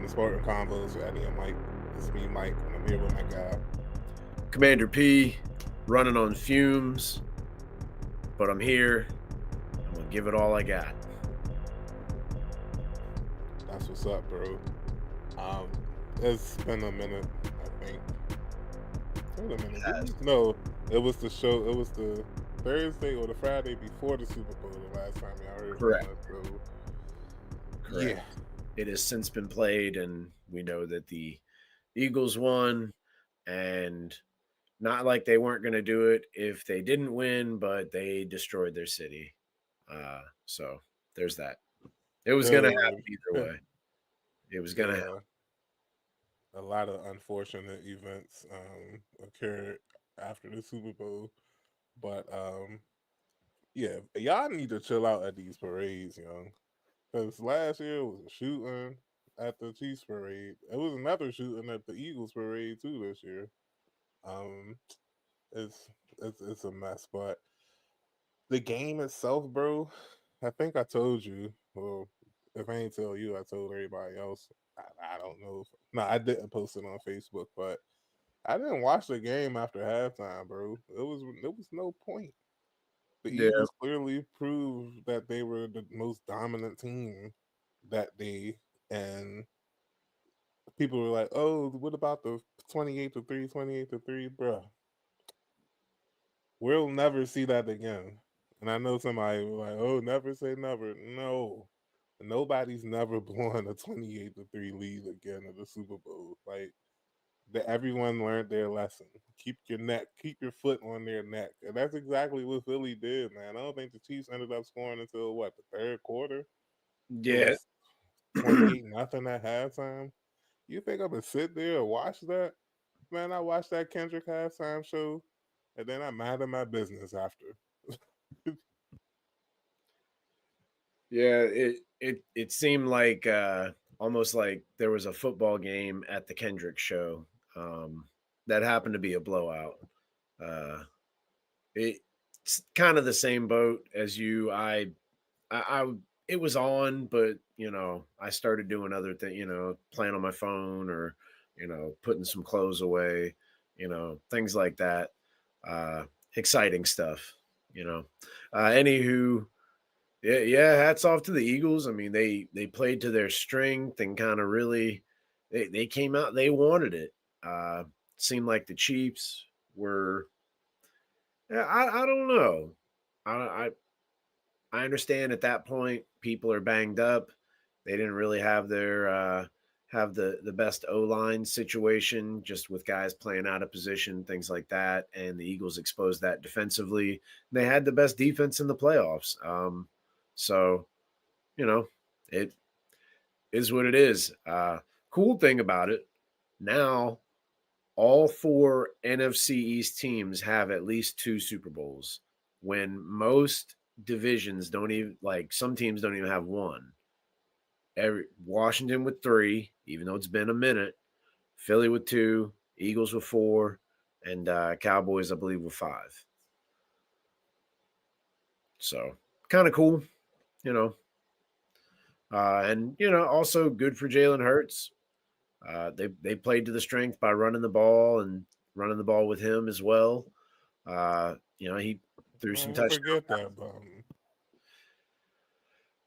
Sporting Convos with Eddie and Mike. It's me, Mike, and I'm here with my guy. Commander P, running on fumes, but I'm here. I'm gonna give it all I got. That's what's up, bro. Um, it's been a minute, I think. Wait a minute, didn't we? No, it was the show. It was the Thursday or the Friday before the Super Bowl. The last time y'all heard from Correct. us. So Correct. yeah, It has since been played, and we know that the Eagles won, and not like they weren't going to do it if they didn't win, but they destroyed their city. So there's that. It was going to good. happen either way. It was going to happen. Yeah, a lot of unfortunate events occurred after the Super Bowl, but yeah, y'all need to chill out at these parades, young. Because last year was a shooting at the Chiefs parade. It was another shooting at the Eagles parade too this year. Um, it's it's a mess. But the game itself, bro, I think I told you. Well, if I ain't tell you, I told everybody else. I don't know. No, I didn't post it on Facebook, but I didn't watch the game after halftime, bro. It was no point. The Yeah. Eagles clearly proved that they were the most dominant team that day, and people were like, "Oh, what about the 28-3, 28-3, bro? We'll never see that again." And I know somebody was like, "Oh, never say never." No, nobody's never blown a 28-3 lead again at the Super Bowl. Like that, everyone learned their lesson. Keep your foot on their neck, and that's exactly what Philly did, man. I don't think the Chiefs ended up scoring until what, the third quarter. It Yeah. was 28-0 at halftime. You think I'm gonna sit there and watch that? Man, I watched that Kendrick halftime show, and then I minded my business after. Yeah, it seemed like almost like there was a football game at the Kendrick show that happened to be a blowout. Uh, it's kind of the same boat as you. I it was on, but I started doing other things. Playing on my phone or putting some clothes away. Things like that. Exciting stuff. Anywho. Yeah, yeah. Hats off to the Eagles. I mean, they played to their strength and kind of really they came out. They wanted it. Uh, Seemed like the Chiefs were. Yeah, I don't know. I I understand at that point people are banged up. They didn't really have their have the best O line situation, just with guys playing out of position, things like that. And the Eagles exposed that defensively. They had the best defense in the playoffs. So you know, it is what it is. Cool thing about it, now all four NFC East teams have at least two Super Bowls when most divisions don't even, like, some teams don't even have one. Washington with three, even though it's been a minute, Philly with two, Eagles with four, and Cowboys, I believe, with five. So kind of cool, you know. And also good for Jalen Hurts. They played to the strength by running the ball and running the ball with him as well. He threw some Man, touchdowns. forget that bum.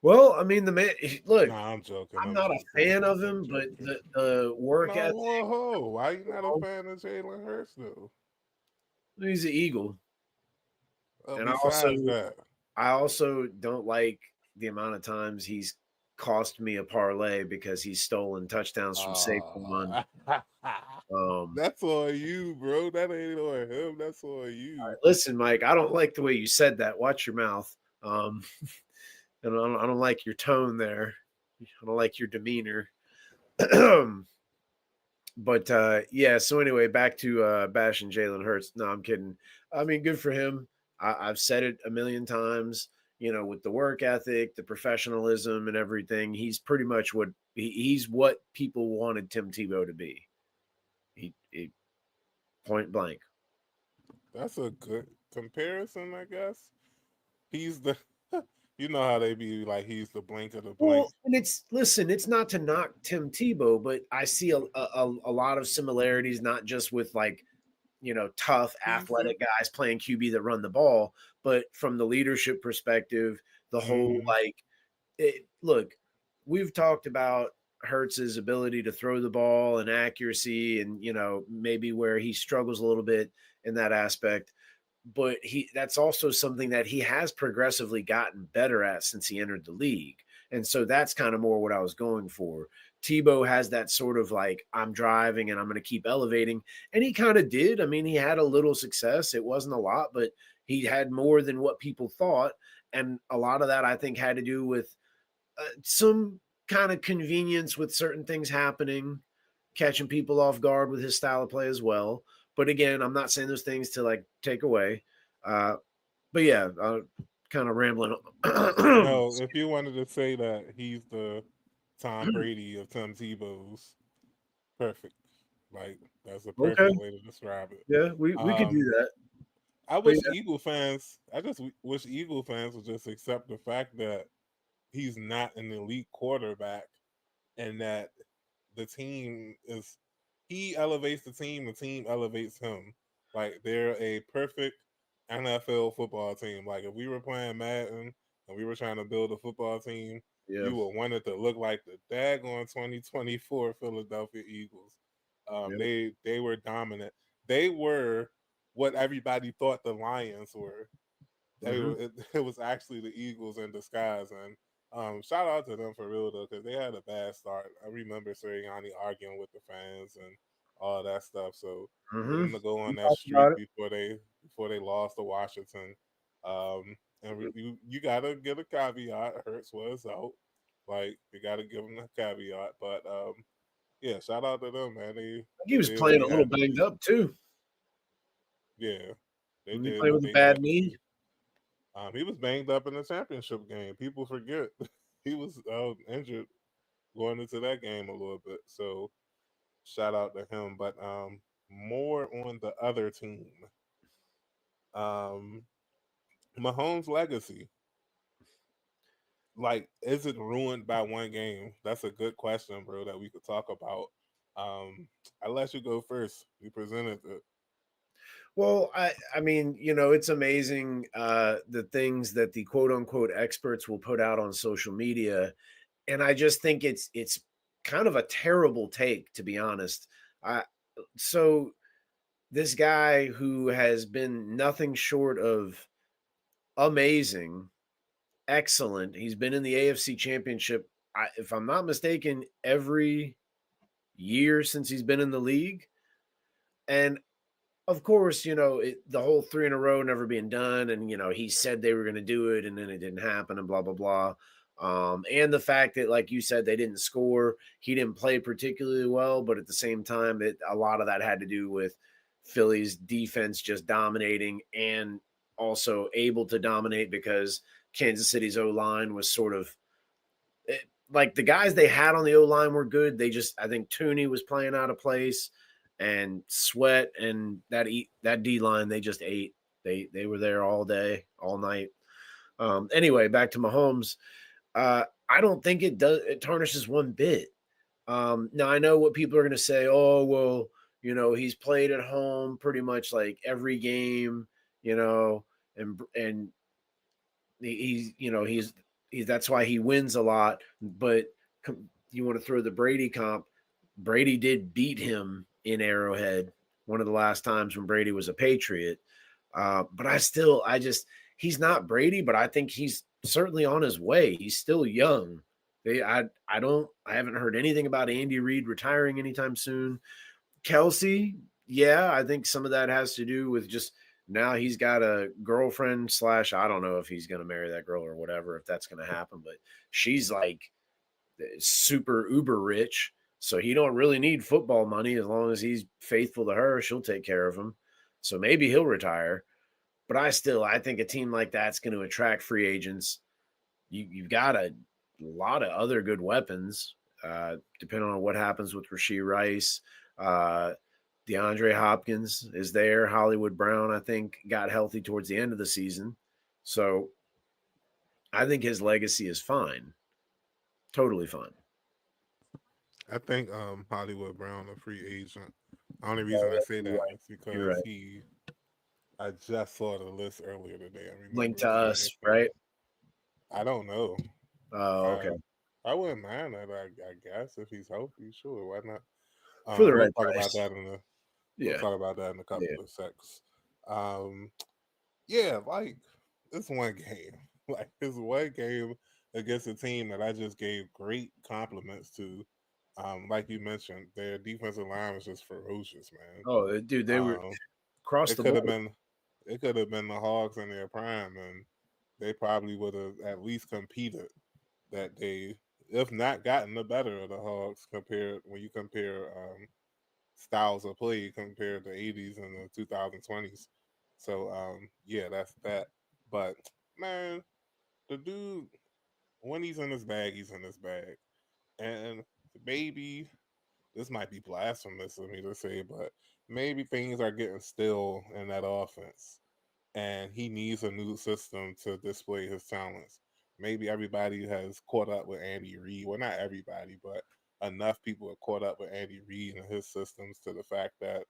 Well, I mean, the man. Look, Nah, I'm joking. I'm I'm not a joking. fan of I'm him, but joking. the work No, ethic. whoa, why you You not a fan of Jalen Hurts though? He's an Eagle, and Besides that, I also don't like the amount of times he's cost me a parlay because he's stolen touchdowns from Saquon. uh, Um, that's on you, bro. That ain't on him. That's on you. Listen, Mike, I don't like the way you said that. Watch your mouth. And I don't like your tone there. I don't like your demeanor. But yeah, so anyway, back to bashing Jalen Hurts. No, I'm kidding. I mean, good for him. I've said it a million times. With the work ethic, the professionalism, and everything, he's pretty much he's what people wanted Tim Tebow to be. He point blank. That's a good comparison, I guess. He's the You know how they be like he's the blank of the blank. Well, and it's not to knock Tim Tebow, but I see a lot of similarities, not just with like, tough He's a athletic guys playing QB that run the ball, but from the leadership perspective, the whole mm-hmm. like look, we've talked about Hertz's ability to throw the ball and accuracy and maybe where he struggles a little bit in that aspect, but that's also something that he has progressively gotten better at since he entered the league. And so that's kind of more what I was going for. Tebow has that sort of like, I'm driving and I'm going to keep elevating. And he kind of did. I mean, he had a little success. It wasn't a lot, but he had more than what people thought. And a lot of that, I think, had to do with some kind of convenience with certain things happening, catching people off guard with his style of play as well. But again, I'm not saying those things to like take away. Uh, but yeah, kind of rambling. No, if you wanted to say that he's the Tom Brady of Tim Tebow's, perfect. Like that's a Okay, perfect way to describe it. yeah, we could do Um, that. I But wish Eagle fans. I just wish Eagle fans would just accept the fact that he's not an elite quarterback, and that the team is he elevates the team elevates him. Like they're a perfect NFL football team. Like if we were playing Madden and we were trying to build a football team, yeah, you would want it to look like the daggone 2024 Philadelphia Eagles. yeah, They were dominant. They were what everybody thought the Lions were. hmm It was actually the Eagles in disguise, and shout out to them for real though, because they had a bad start. I remember Sirianni arguing with the fans and all that stuff. So for hmm them to go we on that talked about streak it. before they lost to Washington, you gotta get a caveat. Hurts was out, like you gotta give them a caveat. But yeah, shout out to them, man. He They was did what playing a they little had to banged do. up too. Yeah, they When he did played what with a they bad had to knee. do. He was banged up in the championship game. People forget he was injured going into that game a little bit. So shout out to him. But more on the other team. Um, Mahomes' legacy. Like, is it ruined by one game? That's a good question, bro, that we could talk about. I'll let you go first. You presented it. Well, I mean, it's amazing the things that the quote unquote experts will put out on social media, and I just think it's kind of a terrible take, to be honest. I so this guy who has been nothing short of amazing, excellent. He's been in the AFC Championship, if I'm not mistaken, every year since he's been in the league, and of course, the whole three in a row never being done, and he said they were going to do it, and then it didn't happen, and blah blah blah. And the fact that, like you said, they didn't score. He didn't play particularly well, but at the same time, a lot of that had to do with Philly's defense just dominating, and also able to dominate because Kansas City's O line was sort of like the guys they had on the O line were good. I think Tooney was playing out of place, and Sweat and that D line they just ate. They were there all day, all night. Anyway, back to Mahomes. I don't think it tarnishes one bit. Now I know what people are going to say. Oh well, he's played at home pretty much like every game. You know, and he's that's why he wins a lot. But you want to throw the Brady comp? Brady did beat him in Arrowhead one of the last times when Brady was a Patriot. But I just he's not Brady, but I think he's certainly on his way. He's still young. I haven't heard anything about Andy Reid retiring anytime soon. Kelsey, yeah, I think some of that has to do with just now he's got a girlfriend slash I don't know if he's going to marry that girl or whatever, if that's going to happen, but she's like super uber rich. So he don't really need football money as long as he's faithful to her. She'll take care of him. So maybe he'll retire. But I think a team like that's going to attract free agents. You've got a lot of other good weapons, depending on what happens with Rashee Rice. Uh, DeAndre Hopkins is there. Hollywood Brown, I think, got healthy towards the end of the season. So I think his legacy is fine, totally fine. I think Hollywood Brown a free agent. The only Oh, reason I yeah, say you're that right. is You're because right. he I just saw the list earlier today. I Linked remember to seeing it us, from right? I don't know. Oh, okay. I I wouldn't mind that. I guess if he's healthy, sure, why not? For the We'll right talk about price. that in a we'll Yeah. talk about that in a Yeah. couple of secs. Um, yeah, like it's one game, like it's one game against a team that I just gave great compliments to. Like you mentioned, their defensive line was just ferocious, man. Oh, dude, they were Um, across it the could have board. been it could have been the Hogs in their prime, and they probably would have at least competed that day, if not gotten the better of the Hogs compared when you compare styles of play compared to '80s and the 2020s. So yeah, that's that. But man, the dude when he's in his bag, he's in his bag, and maybe this might be blasphemous of me to say, but maybe things are getting still in that offense, and he needs a new system to display his talents. Maybe everybody has caught up with Andy Reid. Well, not everybody, but enough people have caught up with Andy Reid and his systems to the fact that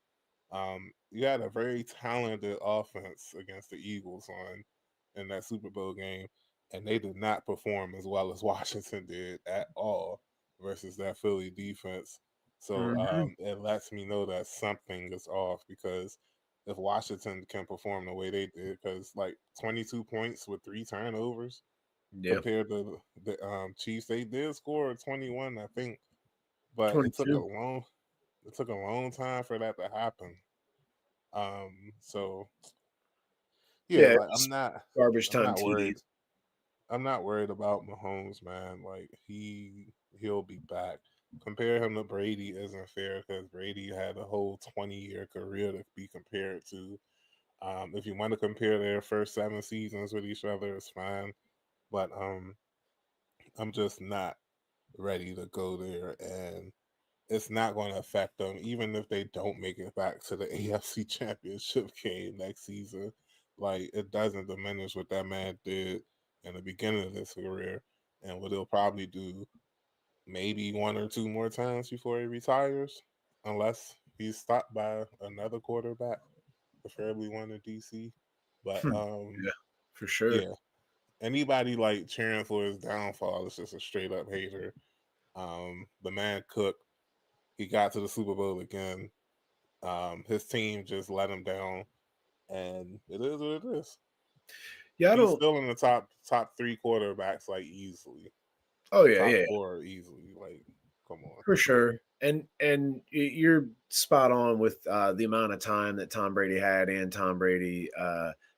you had a very talented offense against the Eagles on in that Super Bowl game, and they did not perform as well as Washington did at all versus that Philly defense. So Mhm. it lets me know that something is off because if Washington can perform the way they did, because like 22 points with 3 turnovers Yeah. compared to the Chiefs, they did score 21, I think, but 22. it took a long time for that to happen. So yeah, Yeah, it like was garbage I'm time not worried. TDs. I'm not worried about Mahomes, man. Like he'll be back. Compare him to Brady isn't fair because Brady had a whole 20-year career to be compared to. If you want to compare their first 7 seasons with each other, it's fine. But I'm just not ready to go there, and it's not going to affect them, even if they don't make it back to the AFC Championship game next season. Like it doesn't diminish what that man did in the beginning of his career, and what he'll probably do maybe one or two more times before he retires, unless he's stopped by another quarterback, preferably one in DC. But Yeah, for sure. yeah, anybody like cheering for his downfall is just a straight up hater. The man cooked. He got to the Super Bowl again. His team just let him down, and it is what it is. Yeah, I He's don't. still in the top three quarterbacks, like easily, Oh yeah, top yeah, four easily. Like, come on. for sure. You're spot on with the amount of time that Tom Brady had and Tom Brady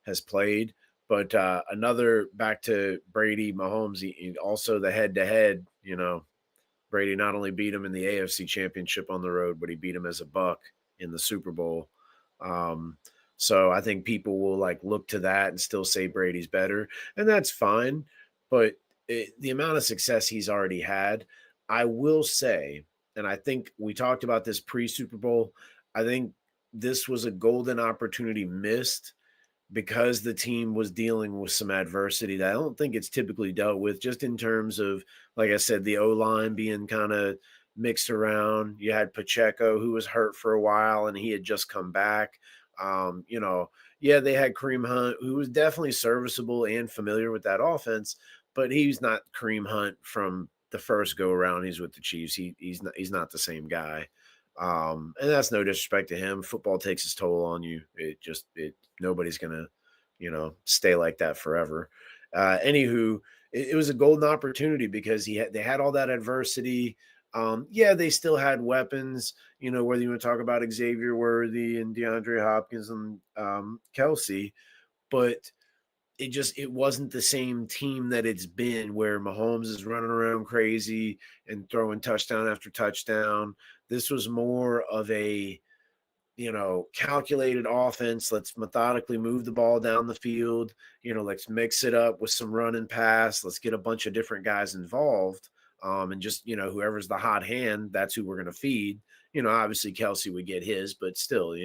has played. But another back to Brady, Mahomes, also the head to head. Brady not only beat him in the AFC Championship on the road, but he beat him as a Buck in the Super Bowl. Um, so I think people will like look to that and still say Brady's better, and that's fine. But the amount of success he's already had, I will say, and I think we talked about this pre Super Bowl. I think this was a golden opportunity missed because the team was dealing with some adversity that I don't think it's typically dealt with, just in terms of, like I said, the O line being kind of mixed around. You had Pacheco, who was hurt for a while, and he had just come back. Yeah, they had Kareem Hunt, who was definitely serviceable and familiar with that offense, but he's not Kareem Hunt from the first go around. He's with the Chiefs. He's not the same guy. And that's no disrespect to him. Football takes its toll on you. It nobody's gonna, stay like that forever. Anywho, it was a golden opportunity because they had all that adversity. Yeah, they still had weapons. Whether you want to talk about Xavier Worthy and DeAndre Hopkins and Kelsey, but it wasn't the same team that it's been where Mahomes is running around crazy and throwing touchdown after touchdown. This was more of a calculated offense. Let's methodically move the ball down the field. Let's mix it up with some run and pass. Let's get a bunch of different guys involved. And just, whoever's the hot hand, that's who we're going to feed. Obviously Kelsey would get his, but still,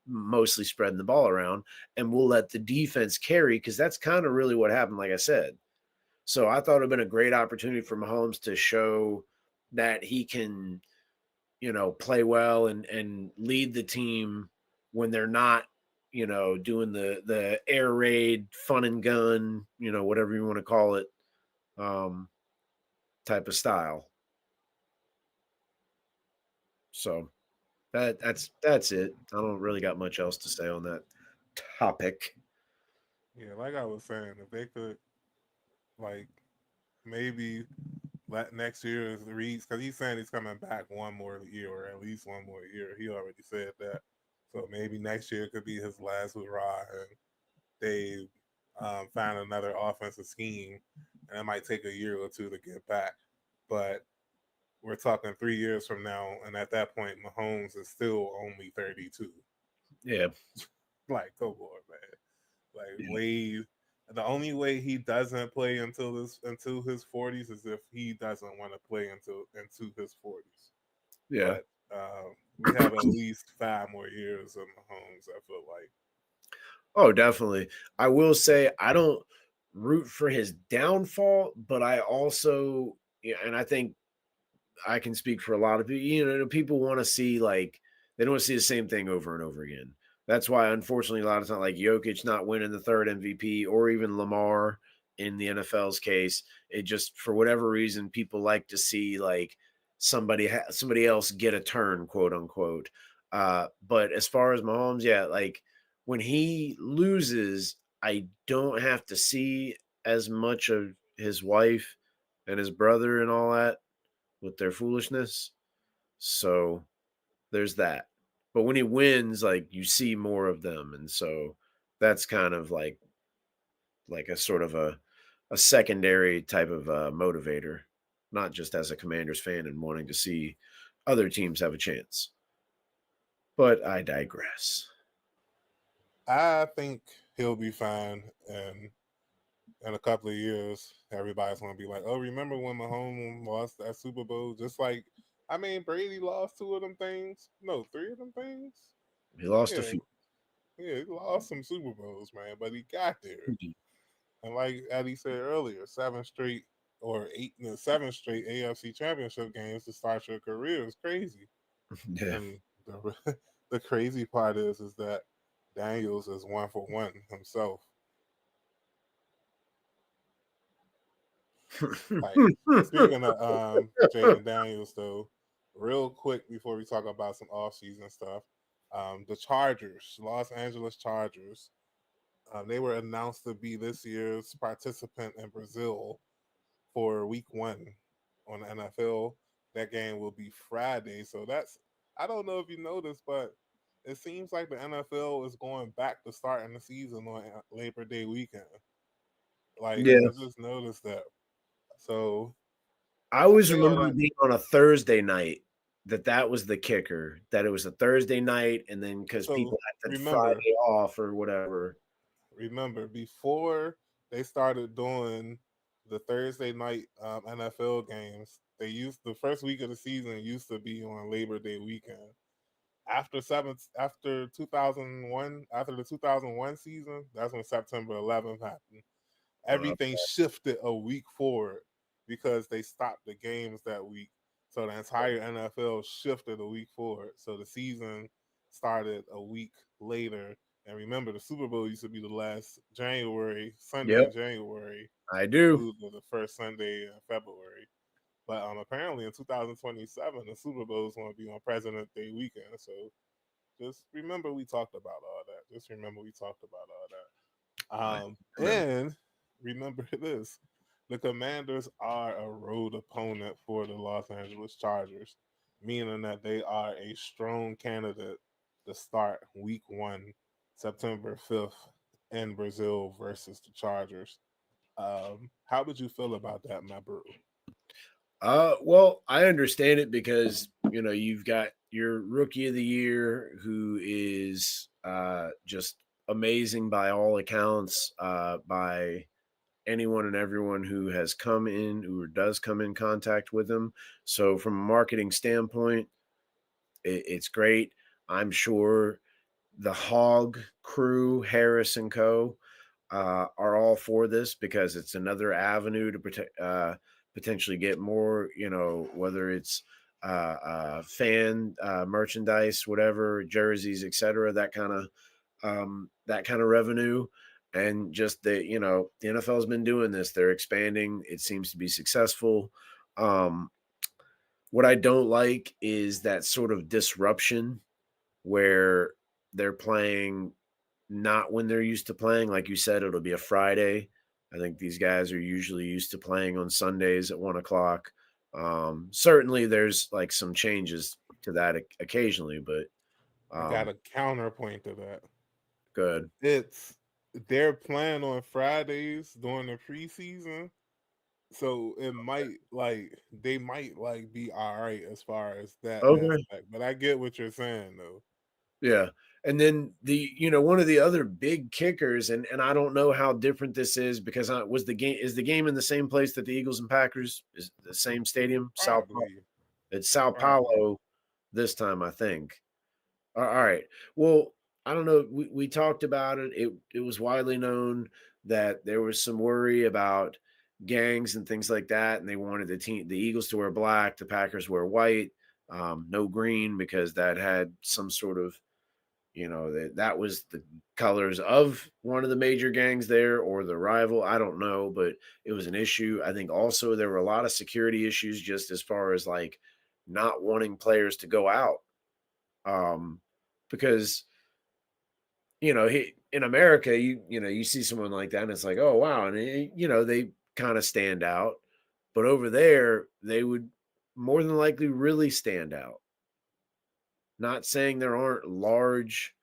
mostly spreading the ball around. And we'll let the defense carry because that's kind of really what happened, like I said. So I thought it'd been a great opportunity for Mahomes to show that he can, play well and lead the team when they're not, doing the air raid, fun and gun, whatever you want to call it, um, type of style. So that's it. I don't really got much else to say on that topic. Yeah, like I was saying, if they could like maybe let next year is Reed's because he's saying he's coming back one more year or at least one more year. He already said that. So maybe next year could be his last hurrah and they find another offensive scheme and it might take a year or two to get back. But we're talking 3 years from now, and at that point, Mahomes is still only 32. Yeah. Like, come on, man. Like Yeah. Wade, the only way he doesn't play until his 40s is if he doesn't want to play into his 40s. Yeah. But we have at least 5 more years of Mahomes. I feel like. Oh, definitely. I will say I don't root for his downfall, but I also, yeah, and I think I can speak for a lot of people. People want to see they don't want to see the same thing over and over again. That's why, unfortunately, a lot of times, like Jokic not winning the third MVP, or even Lamar in the NFL's case, it just for whatever reason people like to see somebody else get a turn, quote unquote. But as far as Mahomes, yeah, like when he loses, I don't have to see as much of his wife and his brother and all that with their foolishness. So there's that. But when he wins, like you see more of them, and so that's kind of like a sort of a secondary type of motivator, not just as a Commanders fan and wanting to see other teams have a chance. But I digress. I think he'll be fine, and in a couple of years, everybody's gonna be like, "Oh, remember when Mahomes lost that Super Bowl?" Just like, I mean, Brady lost two of them things. No, three of them things. He lost a Yeah, few. yeah, he lost some Super Bowls, man, but he got there. And like Eddie said earlier, seven straight or eight, no, seven straight AFC Championship games to start your career is crazy. Yeah. And the the crazy part is that Daniels is 1 for 1 himself. Like speaking of Jaden Daniels though, real quick before we talk about some offseason stuff, the Chargers, Los Angeles Chargers, they were announced to be this year's participant in Brazil for week 1 on the NFL. That game will be Friday. So that's I don't know if you noticed, but it seems like the NFL is going back to starting the season on Labor Day weekend. Like Yeah. I just noticed that. So I I always feel remember that it being on a Thursday night, that was the kicker, that it was a Thursday night, and then because so people had the remember Friday off or whatever. remember before they started doing the Thursday night NFL games, they used the first week of the season used to be on Labor Day weekend. After 2001, after the 2001 season, that's when September 11th happened. Uh, Everything shifted a week forward because they stopped the games that week. So the entire NFL shifted a week forward. So the season started a week later. And remember, the Super Bowl used to be the last January, Sunday yep, in January, I do. through to the first Sunday in February. But apparently in 2027, the Super Bowl is going to be on President's Day weekend. So just remember we talked about all that. Just remember we talked about all I that. remember. And remember this: the Commanders are a road opponent for the Los Angeles Chargers, meaning that they are a strong candidate to start Week 1, September 5th, in Brazil versus the Chargers. How would you feel about that, my bro? Well, I understand it because you've got your rookie of the year who is just amazing by all accounts, by anyone and everyone who has come in or does come in contact with him. So, from a marketing standpoint, it's great. I'm sure the Hog crew, Harris and Co. are all for this because it's another avenue to potentially get more, whether it's fan merchandise, whatever, jerseys, etc., that kind of revenue. And just the NFL has been doing this. They're expanding. It seems to be successful. Um, what I don't like is that sort of disruption where they're playing not when they're used to playing. Like you said, it'll be a Friday. I think these guys are usually used to playing on Sundays at 1 o'clock. Certainly, there's like some changes to that occasionally, but I got um, a counterpoint to that. good. It's they're playing on Fridays during the preseason, so it might they might be all right as far as that Okay. aspect. But I get what you're saying though. Yeah. And then one of the other big kickers, and I don't know how different this is because is the game in the same place that the Eagles and Packers is the same stadium, Probably, It's Sao probably. Paulo this time, I think. All right. Well, I don't know. We talked about it. It was widely known that there was some worry about gangs and things like that, and they wanted the Eagles to wear black, the Packers wear white, no green because that had some sort of that was the colors of one of the major gangs there or the rival. I don't know, but it was an issue. I think also there were a lot of security issues just as far as like not wanting players to go out um, because in America, you see someone like that, and it's like, oh wow, and they kind of stand out, but over there, they would more than likely really stand out. Not saying there aren't large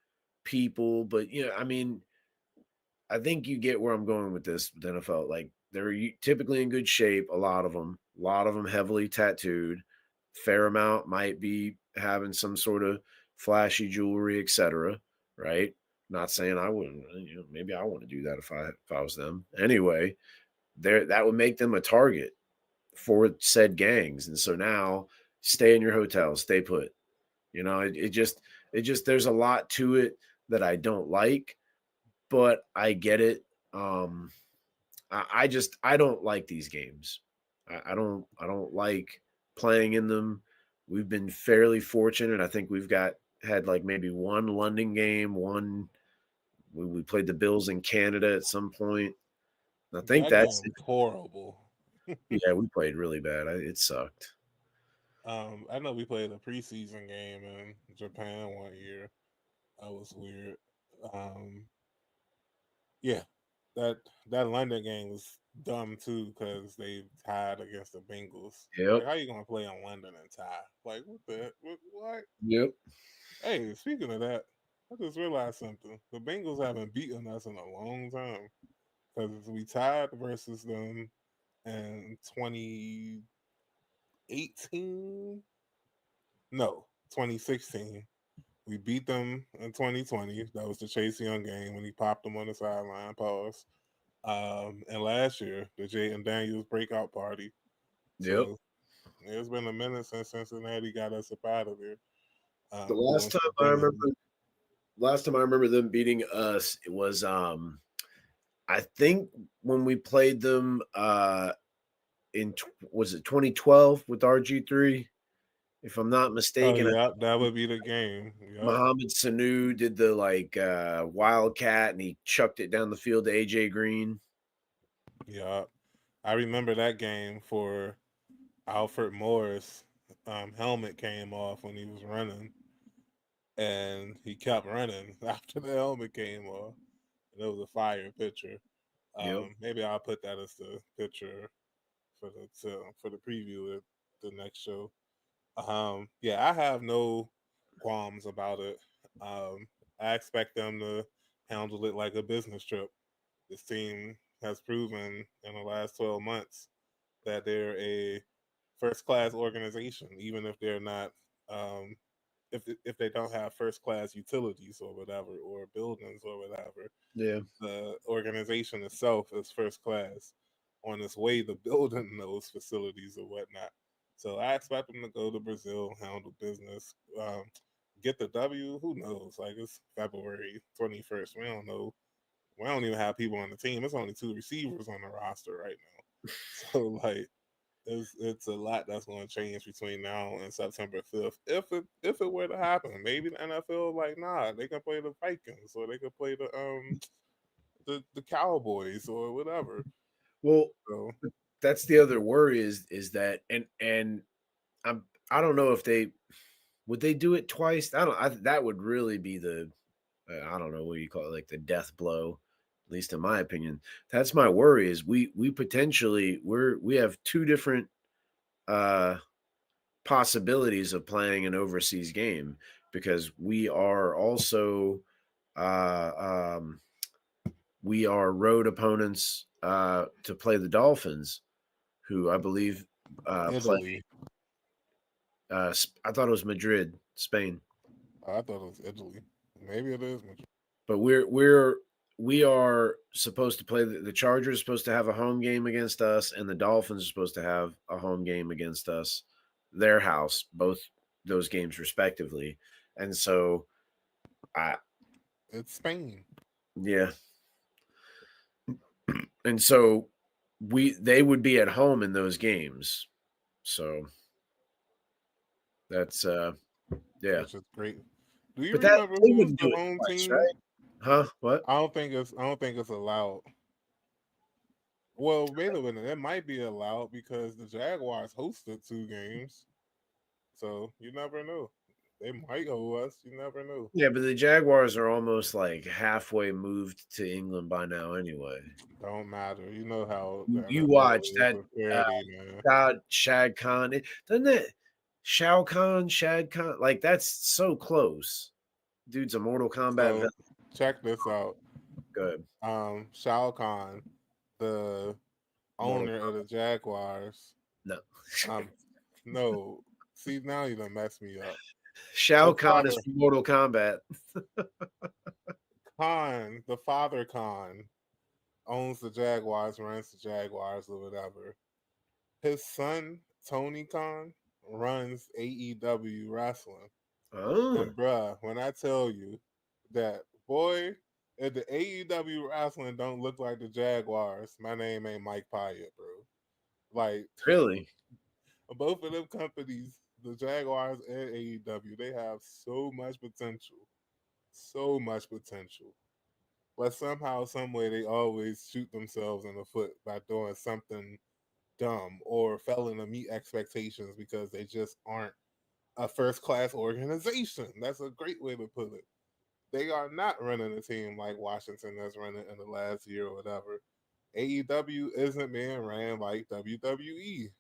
people, but I mean, I think you get where I'm going with this with NFL. Like they're typically in good shape, a lot of them heavily tattooed. Fair amount might be having some sort of flashy jewelry, etc. Right? Not saying I wouldn't. Maybe I want to do that if I was them. Anyway, there that would make them a target for said gangs, and so now stay in your hotel, stay put. It just there's a lot to it that I don't like, but I get it. Um, I don't like these games. I don't like playing in them. We've been fairly fortunate. I think we've had like maybe one London game, one we played the Bills in Canada at some point. I think That that's game it. was horrible. Yeah, we played really bad. It sucked. I know we played a preseason game in Japan one year. That was weird. Um, yeah, that that London game was dumb too because they tied against the Bengals. Yep. Like, how you gonna play in London and tie? Like, what the what? Yep. Hey, speaking of that, I just realized something. The Bengals haven't beaten us in a long time because we tied versus them in 2018. No, 2016. We beat them in 2020. That was the Chase Young game when he popped them on the sideline. Pause. And last year, the Jaden Daniels breakout party. Yep. So it's been a minute since Cincinnati got us up out of there. The Doing some things. last time I remember them beating us, it was I think when we played them was it 2012 with RG3? If I'm not Oh, mistaken, I yeah, that would be the game. Yep, Mohamed Sanu did the like wildcat and he chucked it down the field to AJ Green. yep. I remember that game for Alfred Morris. Helmet came off when he was running, and he kept running after the helmet came off. And it was a fire picture. Yep. Maybe I'll put that as the picture for the preview of the next show. Yeah, I have no qualms about it. I expect them to handle it like a business trip. This team has proven in the last 12 months that they're a first class organization, even if they're not, um, if they don't have first class utilities or whatever, or buildings or whatever. Yeah. The organization itself is first class on its way to building those facilities or whatnot. So I expect them to go to Brazil, handle business, get the W. Who knows? Like, it's February 21st. We don't know We don't even have people on the team. It's only two receivers on the roster right now. So like it's a lot that's going to change between now and September 5th. If it were to happen, maybe the NFL like nah, they can play the Vikings or they can play the Cowboys or whatever. Well, So that's the other worry is that and I don't know if they would they do it twice. That would really be the I don't know what you call it, like the death blow, at least in my opinion. That's my worry is we potentially we have two different uh possibilities of playing an overseas game because we are also uh we are road opponents to play the Dolphins, who I believe play Italy, I thought it was Madrid, Spain. I thought it was Italy. Maybe it is Madrid. But we are supposed to play the Chargers are supposed to have a home game against us, and the Dolphins are supposed to have a home game against us, their house, both those games respectively. And so I It's Spain. yeah. And so they would be at home in those games. So that's yeah. Which is great. Do you But that remember they who's wouldn't the do it home twice, team? right? Huh? What? I don't think it's allowed. Well, wait a minute. It might be allowed because the Jaguars hosted two games, so you never know. They might hold us. You never know. Yeah, but the Jaguars are almost like halfway moved to England by now anyway. Don't matter. You know how the You NFL watch is that with parity, man. Shad Khan, doesn't it? Shao Khan, Shad Khan, like that's so close. Dude's a Mortal Kombat villain. So check this out. Good. Shao Kahn, the Mortal owner of the Jaguars. No. Um, no. See, now you done messed me up. Shao The Kahn is father from Mortal Kombat. Khan, the father Khan, owns the Jaguars, runs the Jaguars or whatever. His son, Tony Khan, runs AEW wrestling. Oh, And bruh, when I tell you that, boy, if the AEW wrestling don't look like the Jaguars, my name ain't Mike Pyatt, bro. Like, really? both of them companies, the Jaguars and AEW, they have so much potential. So much potential. But somehow, some way, they always shoot themselves in the foot by doing something dumb or failing to meet expectations because they just aren't a first class organization. That's a great way to put it. They are not running a team like Washington has run it in the last year or whatever. AEW isn't being ran like WWE.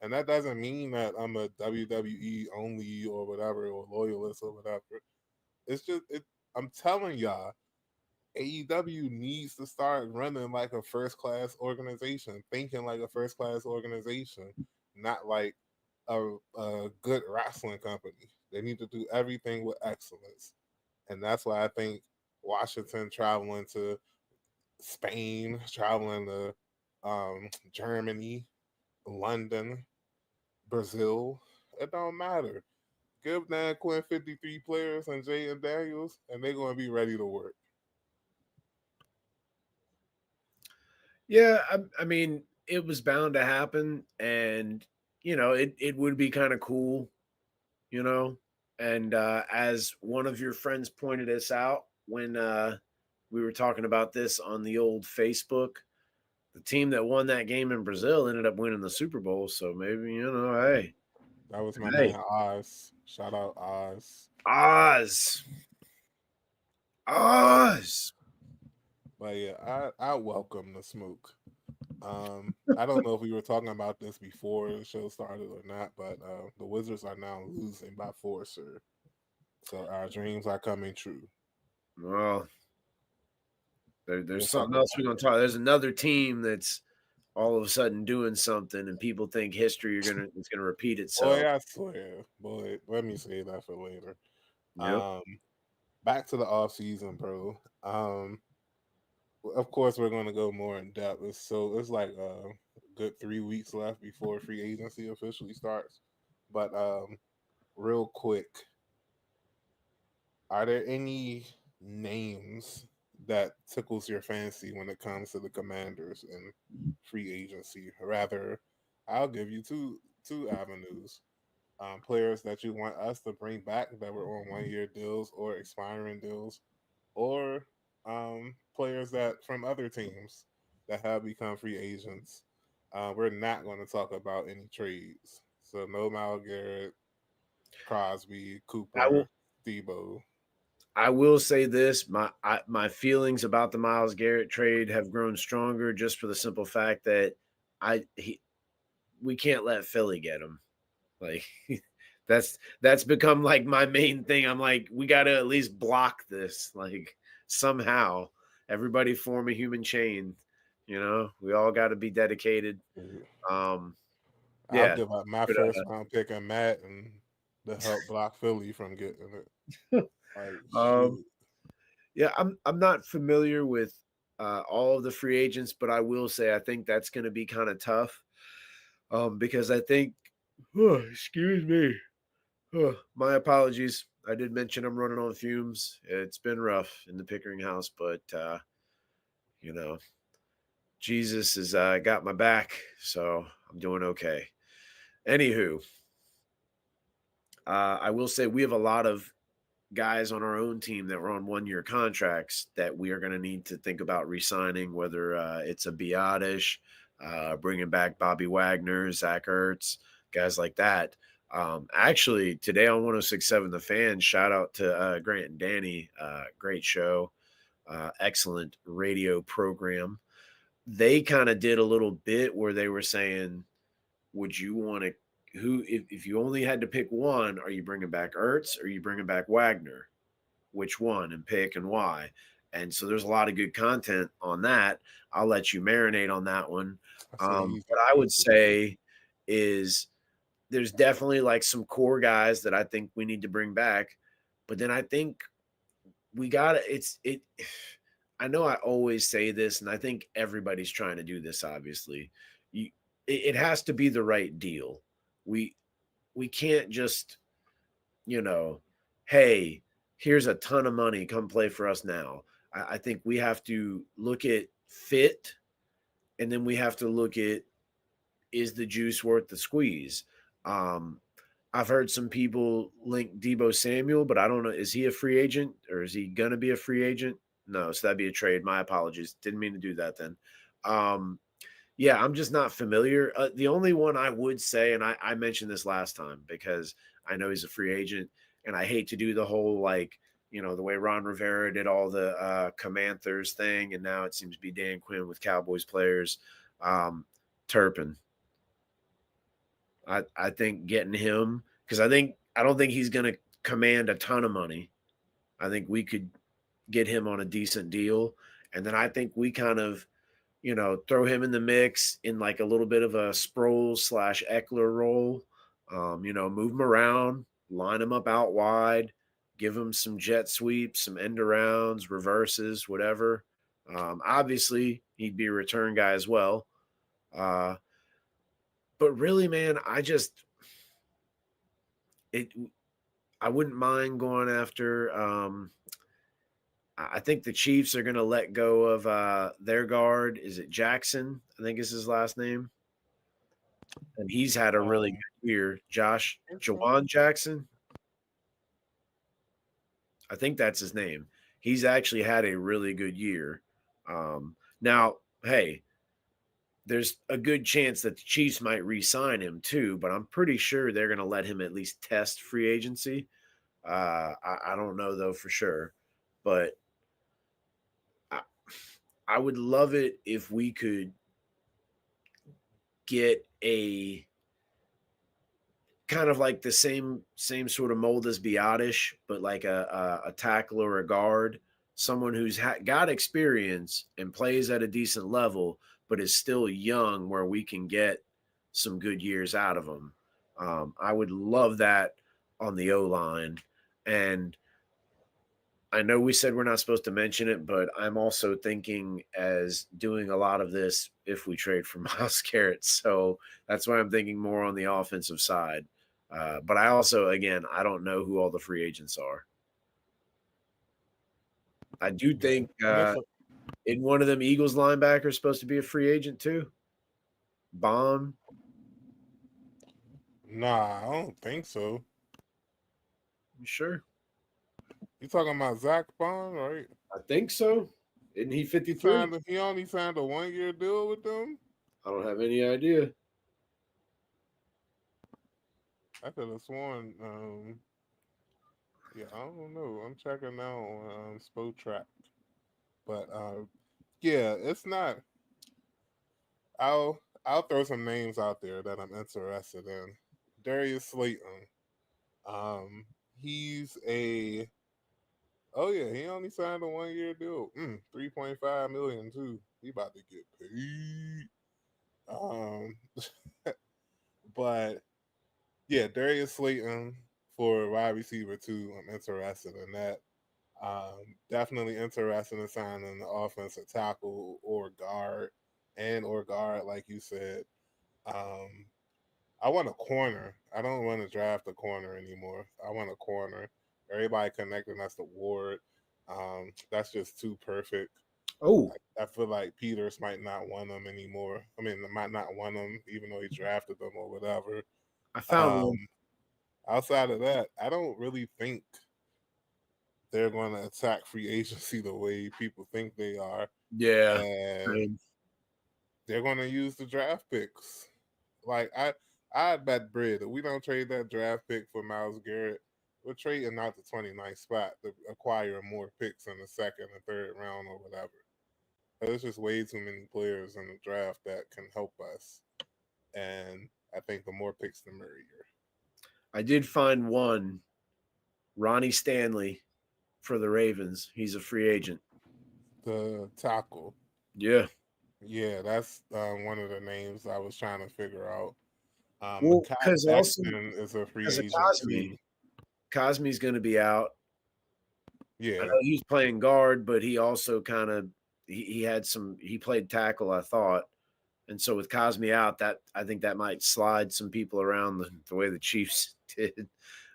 And that doesn't mean that I'm a WWE only or whatever or loyalist or whatever. It's just I'm telling y'all, AEW needs to start running like a first class organization, thinking like a first class organization, not like a good wrestling company. They need to do everything with excellence. And that's why I think Washington traveling to Spain, traveling to Germany, London, Brazil, it don't matter. Give Dan Quinn 53 players and Jay and Daniels, and they're going to be ready to work. Yeah, I mean, it was bound to happen, and it would be kind of cool, you know. And as one of your friends pointed us out when we were talking about this on the old Facebook, the team that won that game in Brazil ended up winning the Super Bowl. So maybe That was my hey, man Oz. Shout out Oz. Oz, Oz. But yeah, I welcome the smoke. I don't know if we were talking about this before the show started or not, but the Wizards are now losing by 4, sir. So our dreams are coming true. Well, there's We'll talk something else about we're gonna it. talk. There's another team that's all of a sudden doing something, and people think history it's gonna repeat itself. Boy, I swear. Boy, let me say that for later. Yep. Um, Back to the off season, bro. Of course we're gonna go more in depth. It's like a good 3 weeks left before free agency officially starts. But real quick, are there any names that tickles your fancy when it comes to the Commanders and free agency. Rather, I'll give you two avenues. Players that you want us to bring back that were on 1 year deals or expiring deals, or players that from other teams that have become free agents. We're not going to talk about any trades. So no Myles Garrett, Crosby, I will Cooper, Debo. I will say this: my feelings about the Myles Garrett trade have grown stronger just for the simple fact that I he we can't let Philly get him. Like that's become like my main thing. I'm like, we got to at least block this. Like somehow, everybody form a human chain. We all got to be dedicated. Um, I'll yeah, give up my but first round pick and Matt and to help block Philly from getting it. Like um, shoot. yeah, I'm not familiar with all of the free agents, but I will say I think that's going to be kind of tough. Because I think, excuse me, my apologies. I did mention I'm running on fumes. It's been rough in the Pickering house, but you know, Jesus has got my back, so I'm doing okay. Anywho, I will say we have a lot of guys on our own team that were on 1 year contracts that we are going to need to think about re-signing, whether it's a Biotish, bringing back Bobby Wagner, Zach Ertz, guys like that. Actually, today on 106.7 The Fan, shout out to Grant and Danny. Great show, excellent radio program. They kind of did a little bit where they were saying, would you want to, if you only had to pick one, are you bringing back Ertz or are you bringing back Wagner? Which one and pick and why. And so there's a lot of good content on that. I'll let you marinate on that one. I say What I would say is there's definitely like some core guys that I think we need to bring back. But then I think we got to, I know I always say this, and I think everybody's trying to do this, obviously. It has to be the right deal. We, we can't just, you know, hey, here's a ton of money, come play for us now. I think we have to look at fit, and then we have to look at, is the juice worth the squeeze? Um, I've heard some people link Debo Samuel, but I don't know. Is he a free agent or is he going to be a free agent? No, so that'd be a trade. My apologies. Didn't mean to do that then. Um, yeah, I'm just not familiar. The only one I would say, and I mentioned this last time because I know he's a free agent, and I hate to do the whole like, the way Ron Rivera did all the Comanthers thing, and now it seems to be Dan Quinn with Cowboys players. Turpin. I think getting him, because I don't think he's going to command a ton of money. I think we could get him on a decent deal, and then I think we kind of throw him in the mix in like a little bit of a Sproles/Eckler role. Move him around, line him up out wide, give him some jet sweeps, some end arounds, reverses, whatever. Obviously, he'd be a return guy as well. Uh, but really, man, it. I wouldn't mind going after. I think the Chiefs are going to let go of their guard. Is it Jackson? I think is his last name. And he's had a really good year. Jawan Jackson. I think that's his name. He's actually had a really good year. Now, hey, there's a good chance that the Chiefs might re-sign him too, but I'm pretty sure they're going to let him at least test free agency. I don't know though for sure, but I, I would love it if we could get a kind of like the same sort of mold as Biotish, but like a tackle or a guard, someone who's got experience and plays at a decent level, but is still young, where we can get some good years out of them. I would love that on the O line, and I know we said we're not supposed to mention it, but I'm also thinking as doing a lot of this if we trade for Myles Garrett. So that's why I'm thinking more on the offensive side. But I also, again, I don't know who all the free agents are. I do Yeah, think and it's in one of them Eagles linebackers supposed to be a free agent too. Bond, nah, I don't think so. you sure? You talking about Zach Bond, right? I think so. Isn't he He 53? signed. He only signed a 1 year deal with them. I don't have any idea. I could have sworn. Yeah, I don't know. I'm checking now on Spotrac, but yeah, it's not. I'll throw some names out there that I'm interested in. Darius Slayton. Um, he's a. Oh yeah, he only signed a 1 year deal. 3.5 million too. He about to get paid. Um, but yeah, Darius Slayton for wide receiver too. I'm interested in that. Definitely interested in signing an offensive tackle or guard, like you said. Um, I want a corner. I don't want to draft a corner anymore. I want a corner. Everybody connecting us to Ward. That's just too perfect. Oh, I feel like Peters might not want him anymore. I mean, might not want him, even though he drafted them or whatever. I found one. Um, Outside of that, I don't really think they're going to attack free agency the way people think they are, Yeah. and Same. they're going to use the draft picks. Like I'd bet bread that we don't trade that draft pick for Miles Garrett. We're trading out the 29th spot to acquire more picks in the second and third round or whatever. There's just way too many players in the draft that can help us, and I think the more picks, the merrier. I did find one. Ronnie Stanley for the Ravens. He's a free agent. The tackle, Yeah. yeah, that's one of the names I was trying to figure out. Well, Makai because also Becton is a free because of agent too. Cosme's going to be out. I Yeah, know he's playing guard, but he also kind of he had some he played tackle, I thought. And so with Cosme out, that I think that might slide some people around the way the Chiefs did.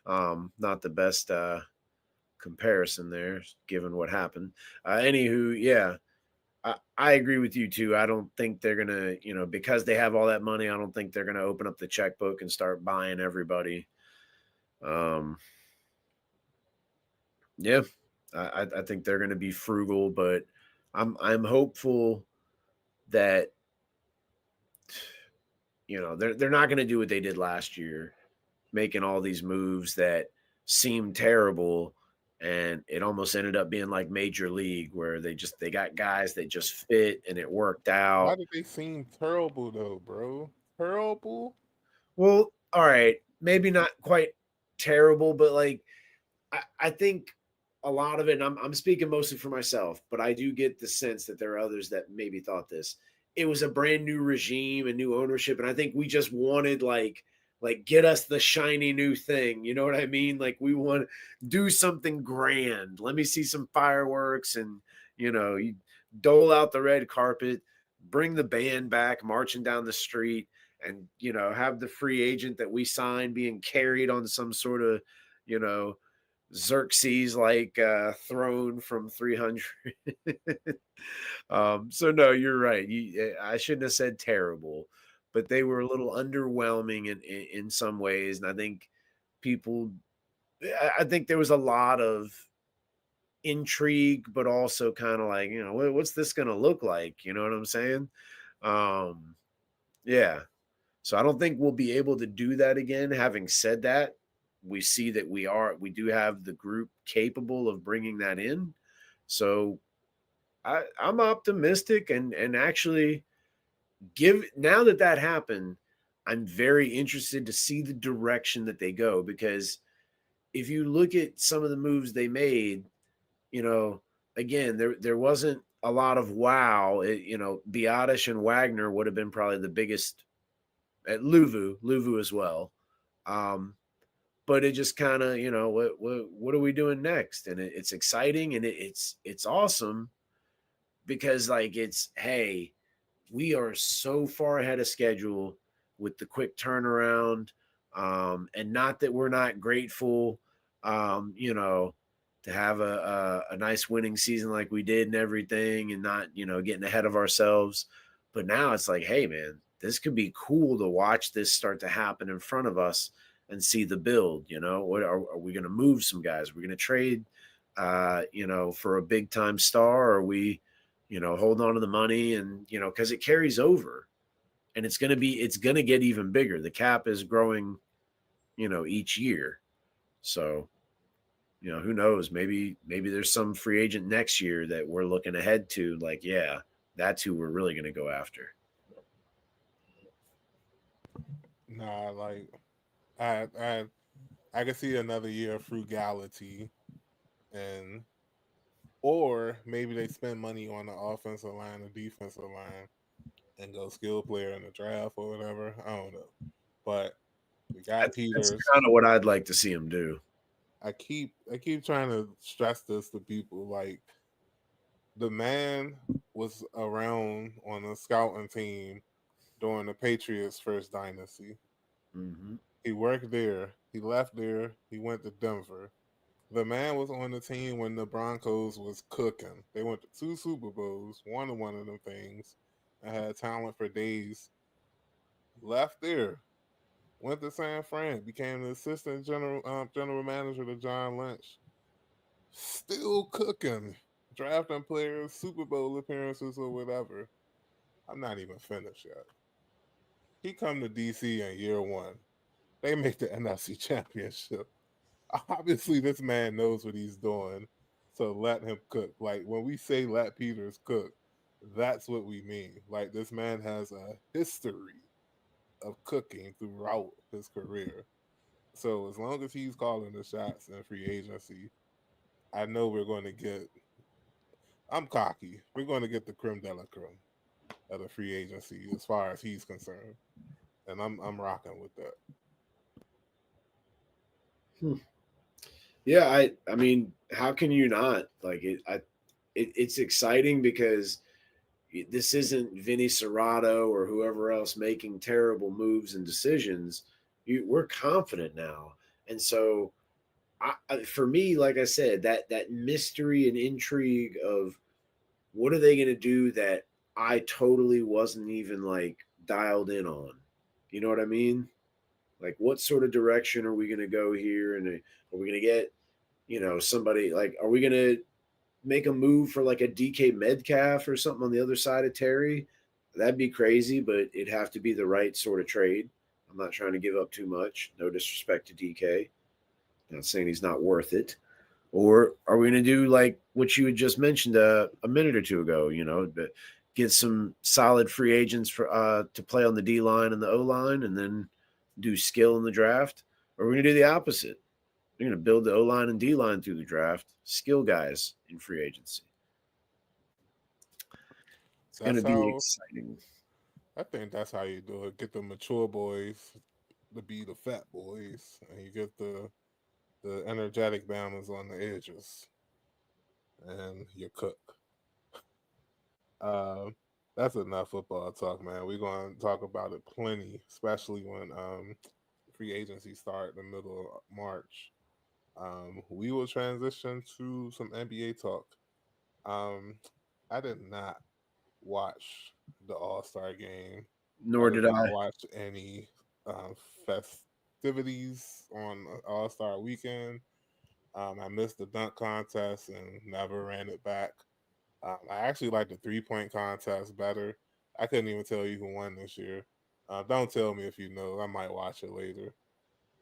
Not the best comparison there, given what happened. Anywho, yeah, I agree with you too. I don't think they're gonna, because they have all that money. I don't think they're gonna open up the checkbook and start buying everybody. Um, yeah, I think they're gonna be frugal, but I'm hopeful that they're not gonna do what they did last year, making all these moves that seem terrible, and it almost ended up being like major league where they got guys that just fit and it worked why out. did they seem terrible though, bro? Terrible. Well, all right, maybe not quite terrible, but like I think a lot of it, and I'm speaking mostly for myself, but I do get the sense that there are others that maybe thought this. It was a brand new regime and new ownership, and I think we just wanted like get us the shiny new thing. You know what I mean? Like we want to do something grand. Let me see some fireworks and you dole out the red carpet, bring the band back marching down the street, and have the free agent that we signed being carried on some sort of you know Xerxes like throne from 300. So no, you're right. I shouldn't have said terrible, but they were a little underwhelming in some ways, and I think people. I think there was a lot of intrigue, but also kind of like what's this going to look like? You know what I'm saying? Um, yeah. So I don't think we'll be able to do that again. Having said that, we see that we do have the group capable of bringing that in. So I'm optimistic and actually give now that that happened, I'm very interested to see the direction that they go because if you look at some of the moves they made, you know, again there wasn't a lot of wow. Biotish and Wagner would have been probably the biggest at Luvu as well. Um, but it just kind of, what are we doing next? And it's exciting and it's awesome because like it's hey, we are so far ahead of schedule with the quick turnaround, and not that we're not grateful, um, you know, to have a nice winning season like we did and everything, and not getting ahead of ourselves. But now it's like, hey man, this could be cool to watch this start to happen in front of us and see the build. What are we going to move some guys? Are we going to trade, for a big time star? Or are we, hold on to the money and because it carries over, and it's gonna get even bigger. The cap is growing, each year. So who knows? Maybe there's some free agent next year that we're looking ahead to. Like, yeah, that's who we're really going to go after. Nah, like I I I can see another year of frugality, and or maybe they spend money on the offensive line, the defensive line, and go skill player in the draft or whatever. I don't know, but we got That's Peters. kind of what I'd like to see him do. I keep trying to stress this to people. Like the man was around on a scouting team during the Patriots' first dynasty. Hmm. He worked there. He left there. He went to Denver. The man was on the team when the Broncos was cooking. They went to two Super Bowls, won one of them things, and had talent for days. Left there, went to San Fran, became the assistant general manager to John Lynch. Still cooking, drafting players, Super Bowl appearances or whatever. I'm not even finished yet. He come to DC in year one. They make the NFC Championship. Obviously, this man knows what he's doing. So let him cook. Like when we say let Peters cook, that's what we mean. Like this man has a history of cooking throughout his career. So as long as he's calling the shots in free agency, I know we're going to get. I'm cocky. We're going to get the creme de la creme of the free agency as far as he's concerned, and I'm rocking with that. Hmm. Yeah, I mean, how can you not like it? It's exciting because this isn't Vinny Serrato or whoever else making terrible moves and decisions. We're confident now, and so for me, like I said, that mystery and intrigue of what are they going to do that I totally wasn't even like dialed in on. You know what I mean? Like, what sort of direction are we going to go here? And are we going to get somebody like? Are we going to make a move for like a DK Metcalf or something on the other side of Terry? That'd be crazy, but it'd have to be the right sort of trade. I'm not trying to give up too much. No disrespect to DK. Not saying he's not worth it. Or are we going to do like what you had just mentioned a minute or two ago? Get some solid free agents for to play on the D line and the O line, and then do skill in the draft. Or are we going to do the opposite? We're going to build the O line and D line through the draft, skill guys in free agency. It's going to That's be how exciting. I think that's how you do it. Get the mature boys to be the fat boys, and you get the energetic bammers on the edges, and you cook. Uh, that's enough football talk, man. We're going to talk about it plenty, especially when free agency start in the middle of March. We will transition to some NBA talk. Um, I did not watch the All Star game. I Nor did did not I. watch any festivities on All Star weekend. I missed the dunk contest and never ran it back. I actually like the 3-point contest better. I couldn't even tell you who won this year. Don't tell me if you know. I might watch it later.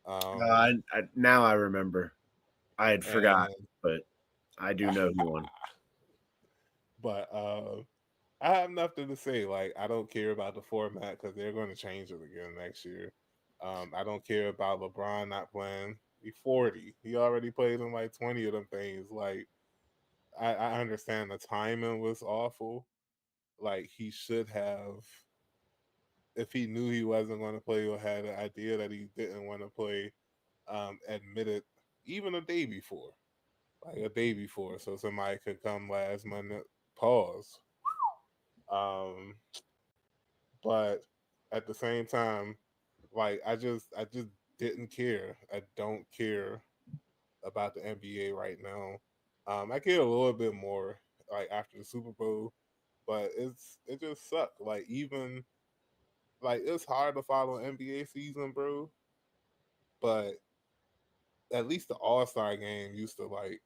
Um, Now I remember. I had forgot, and but I do know who won. but I have nothing to say. Like I don't care about the format because they're going to change it again next year. I don't care about LeBron not playing. He's 40. He already played in like 20 of them things. Like I understand the timing was awful. Like he should have, if he knew he wasn't going to play or had an idea that he didn't want to play, admitted even a day before, like a day before, so somebody could come last minute. Pause. Um, but at the same time, like I just didn't care. I don't care about the NBA right now. I cared a little bit more like after the Super Bowl, but it just sucked. Like even like it's hard to follow NBA season, bro. But at least the All Star game used to like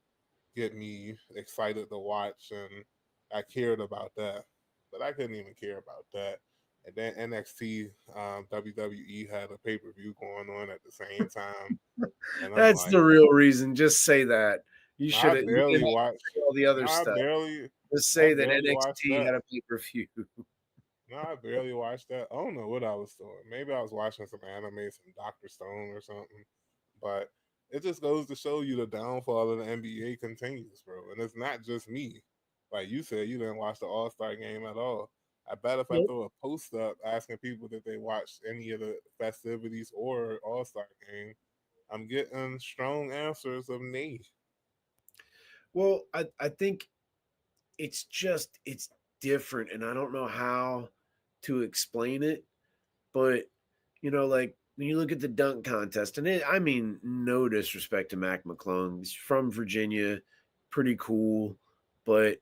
get me excited to watch, and I cared about that. But I couldn't even care about that. And then NXT, WWE had a pay per view going on at the same time, and I'm That's the like, real reason. Just say that. You I should have. You didn't barely have to watched. say all the No, other stuff. Just I say that barely watched NXT that. had a pay per view. No, I barely watched that. I don't know what I was doing. Maybe I was watching some anime, some Doctor Stone or something. But it just goes to show you the downfall of the NBA continues, bro. And it's not just me. Like you said, you didn't watch the All Star game at all. I bet if I Nope. throw a post up asking people that they watched any of the festivities or All Star game, I'm getting strong answers of nay. Well, I think it's different, and I don't know how to explain it, but like when you look at the dunk contest, and I mean, no disrespect to Mac McClung, he's from Virginia, pretty cool, but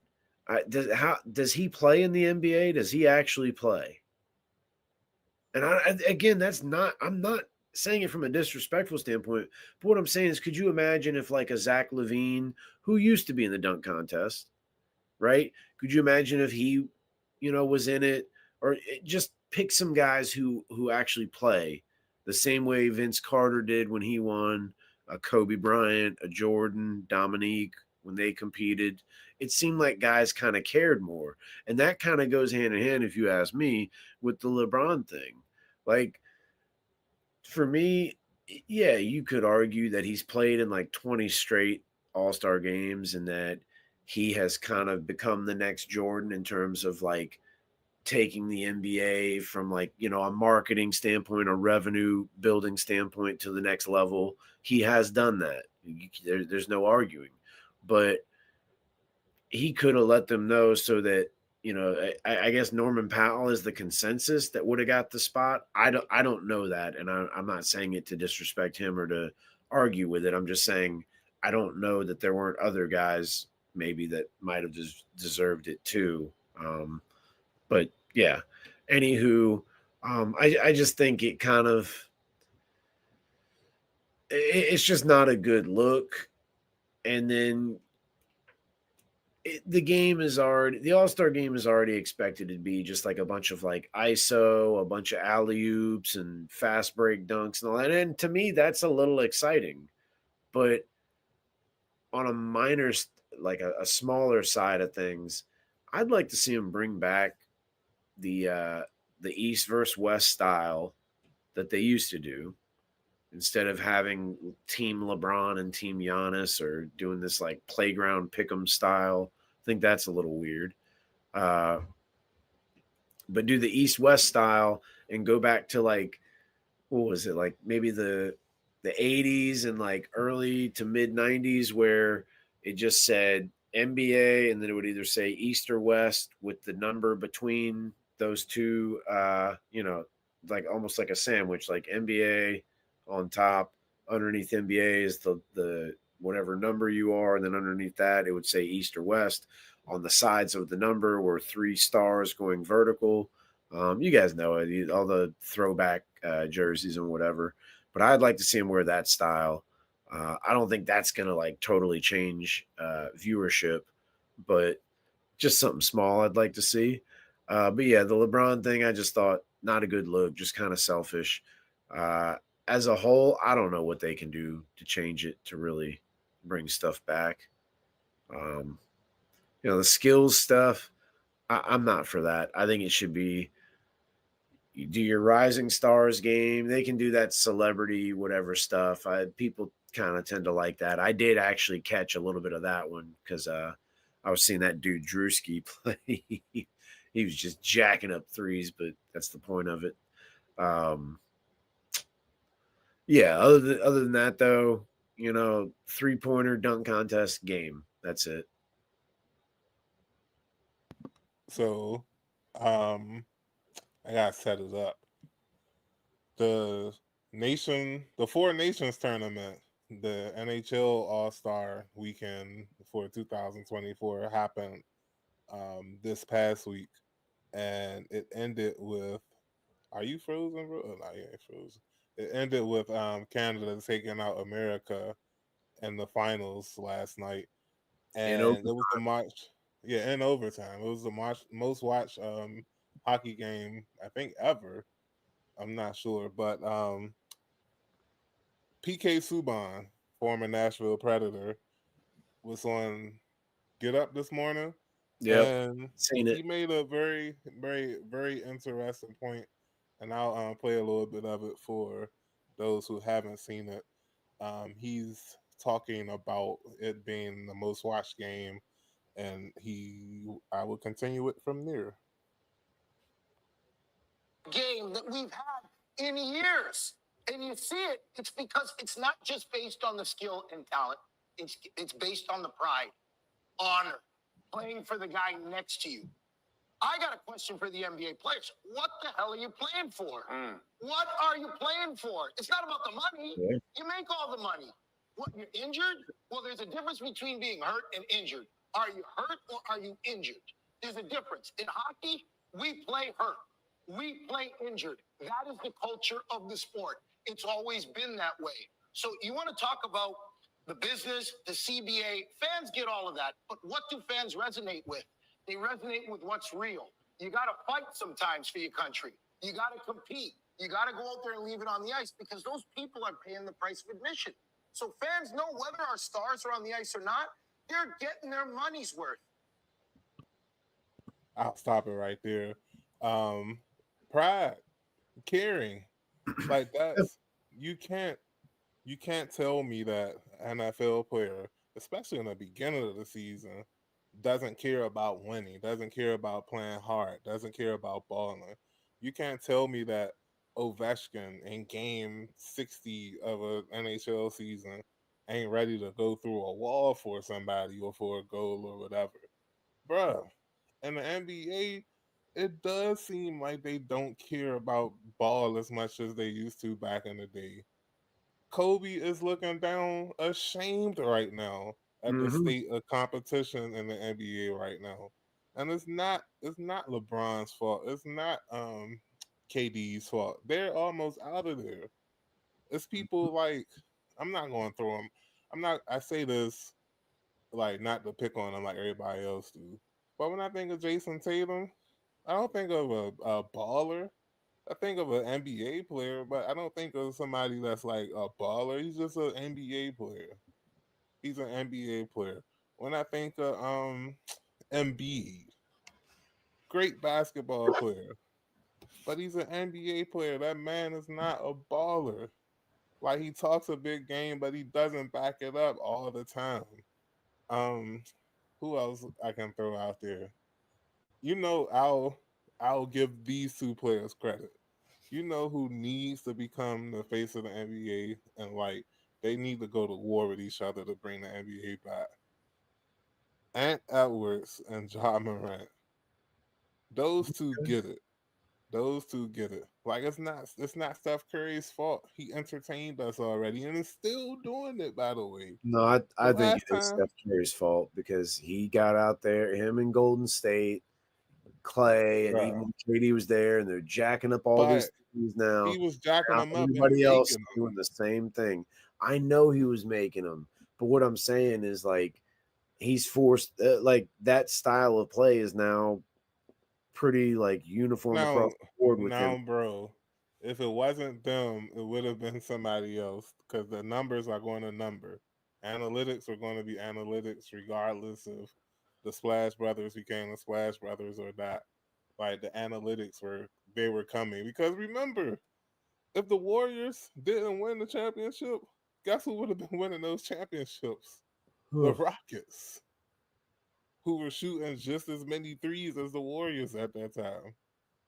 how does he play in the NBA? Does he actually play? And again, that's not. I'm not saying it from a disrespectful standpoint, but what I'm saying is, could you imagine if like a Zach Levine, who used to be in the dunk contest, right? Could you imagine if he, was in it, or just pick some guys who actually play the same way Vince Carter did when he won, a Kobe Bryant, a Jordan, Dominique when they competed. It seemed like guys kind of cared more, and that kind of goes hand in hand, if you ask me, with the LeBron thing. Like for me, yeah, you could argue that he's played in like 20 straight All Star games and that he has kind of become the next Jordan in terms of like taking the NBA from like, a marketing standpoint, a revenue building standpoint to the next level. He has done that. There's no arguing. But he could have let them know so that I guess Norman Powell is the consensus that would have got the spot. I don't know that, and I'm not saying it to disrespect him or to argue with it. I'm just saying I don't know that there weren't other guys maybe that might have deserved it too. But yeah, anywho, I just think it kind of it's just not a good look. And then the All Star game is already expected to be just like a bunch of like ISO, a bunch of alley oops and fast break dunks and all that. And to me, that's a little exciting. But on a like a smaller side of things, I'd like to see him bring back the uh, the East versus West style that they used to do instead of having Team LeBron and Team Giannis or doing this like playground pick'em style. I think that's a little weird. Uh, but do the East West style and go back to like what was it, like maybe the 80s and like early to mid 90s where it just said NBA and then it would either say East or West with the number between those two, like almost like a sandwich, like NBA on top, underneath NBA is the whatever number you are, and then underneath that it would say East or West. On the sides of the number were three stars going vertical. You guys know it, all the throwback jerseys and whatever. But I'd like to see him wear that style. I don't think that's gonna like totally change viewership, but just something small I'd like to see. But yeah, the LeBron thing, I just thought not a good look, just kind of selfish. Uh, as a whole, I don't know what they can do to change it to really bring stuff back. Um, the skills stuff, I'm not for that. I think it should be you do your Rising Stars game. They can do that celebrity whatever stuff. People kind of tend to like that. I did actually catch a little bit of that one because I was seeing that dude Drewski play. He was just jacking up threes, but that's the point of it. Um, yeah. Other than that, though, 3-pointer dunk contest game. That's it. So, um, I gotta set it up. The the Four Nations tournament. the NHL All Star Weekend for 2024 happened this past week, and it ended with. Are you frozen, bro? Oh, no, you ain't frozen. It ended with Canada taking out America in the finals last night, And over, and it was the match. Yeah, in overtime, it was the most watched hockey game I think ever. I'm not sure, but PK Subban, former Nashville Predator, was on Get Up this morning, yep, and seen he it. made a very interesting point, and I'll play a little bit of it for those who haven't seen it. He's talking about it being the most watched game, and I will continue it from there. Game that we've had in years. And you see it, it's because it's not just based on the skill and talent. It's based on the pride, honor, playing for the guy next to you. I got a question for the NBA players. What the hell are you playing for? What are you playing for? It's not about the money. Yeah. You make all the money. What, you're injured? Well, there's a difference between being hurt and injured. Are you hurt or are you injured? There's a difference. In hockey, we play hurt. We play injured. That is the culture of the sport. It's always been that way. So you want to talk about the business, the CBA, fans get all of that. But what do fans resonate with? They resonate with what's real. You got to fight sometimes for your country. You got to compete. You got to go out there and leave it on the ice because those people are paying the price of admission. So fans know whether our stars are on the ice or not, they're getting their money's worth. I'll stop it right there. Um, Pride, caring, like that's you can't tell me that an NFL player, especially in the beginning of the season, doesn't care about winning, doesn't care about playing hard, doesn't care about balling. You can't tell me that Ovechkin in game 60 of an NHL season ain't ready to go through a wall for somebody or for a goal or whatever. Bruh, in the NBA, it does seem like they don't care about ball as much as they used to back in the day. Kobe is looking down ashamed right now at the Mm-hmm. state of competition in the NBA right now. And it's not LeBron's fault. It's not KD's fault. They're almost out of there. It's people like I'm not going to throw them. I say this like not to pick on them like everybody else do. But when I think of Jason Tatum, I don't think of a baller. I think of an NBA player, but I don't think of somebody that's like a baller. He's just an NBA player. He's an NBA player. When I think of Embiid, great basketball player, but he's an NBA player. That man is not a baller. Like he talks a big game, but he doesn't back it up all the time. Um, who else I can throw out there? I'll give these two players credit. You know who needs to become the face of the NBA and like they need to go to war with each other to bring the NBA back. Ant Edwards and Ja Morant. Those two get it. Those two get it. Like it's not Steph Curry's fault. He entertained us already and is still doing it, by the way. No, The I think last it is time Steph Curry's fault because he got out there, him in Golden State, Clay, and even bro. when KD was there, and they're jacking up all But these things now. he was jacking Now them up and everybody else making is them. doing the same thing. I know he was making them, but what I'm saying is like he's forced like that style of play is now pretty like uniform Now, across the board with him. now, bro, if it wasn't them, it would have been somebody else because the numbers are going to number. Analytics are going to be analytics, regardless of the Splash Brothers became the Splash Brothers or not. Like the analytics were coming because remember, if the Warriors didn't win the championship, guess who would have been winning those championships? The Rockets, who were shooting just as many threes as the Warriors at that time.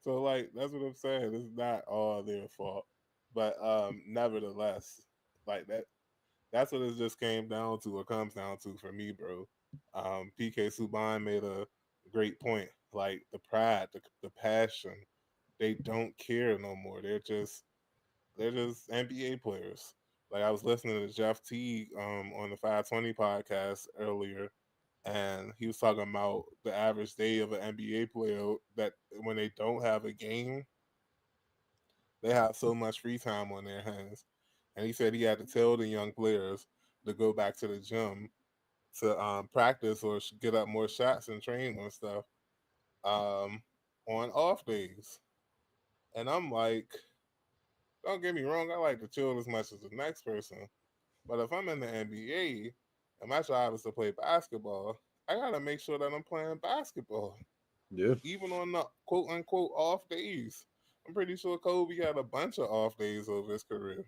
So like that's what I'm saying. It's not all their fault. But nevertheless, like that's what it just came down to or comes down to for me, bro. PK Subban made a great point. Like the pride, the passion, they don't care no more. They're just NBA players. Like I was listening to Jeff Teague on the 520 podcast earlier, and he was talking about the average day of an NBA player that when they don't have a game, they have so much free time on their hands. And he said he had to tell the young players to go back to the gym to practice or get up more shots and train and stuff um, on off days. And I'm like, don't get me wrong, I like to chill as much as the next person. But if I'm in the NBA and my job is to play basketball, I gotta make sure that I'm playing basketball, Yeah. even on the quote unquote off days. I'm pretty sure Kobe had a bunch of off days over his career.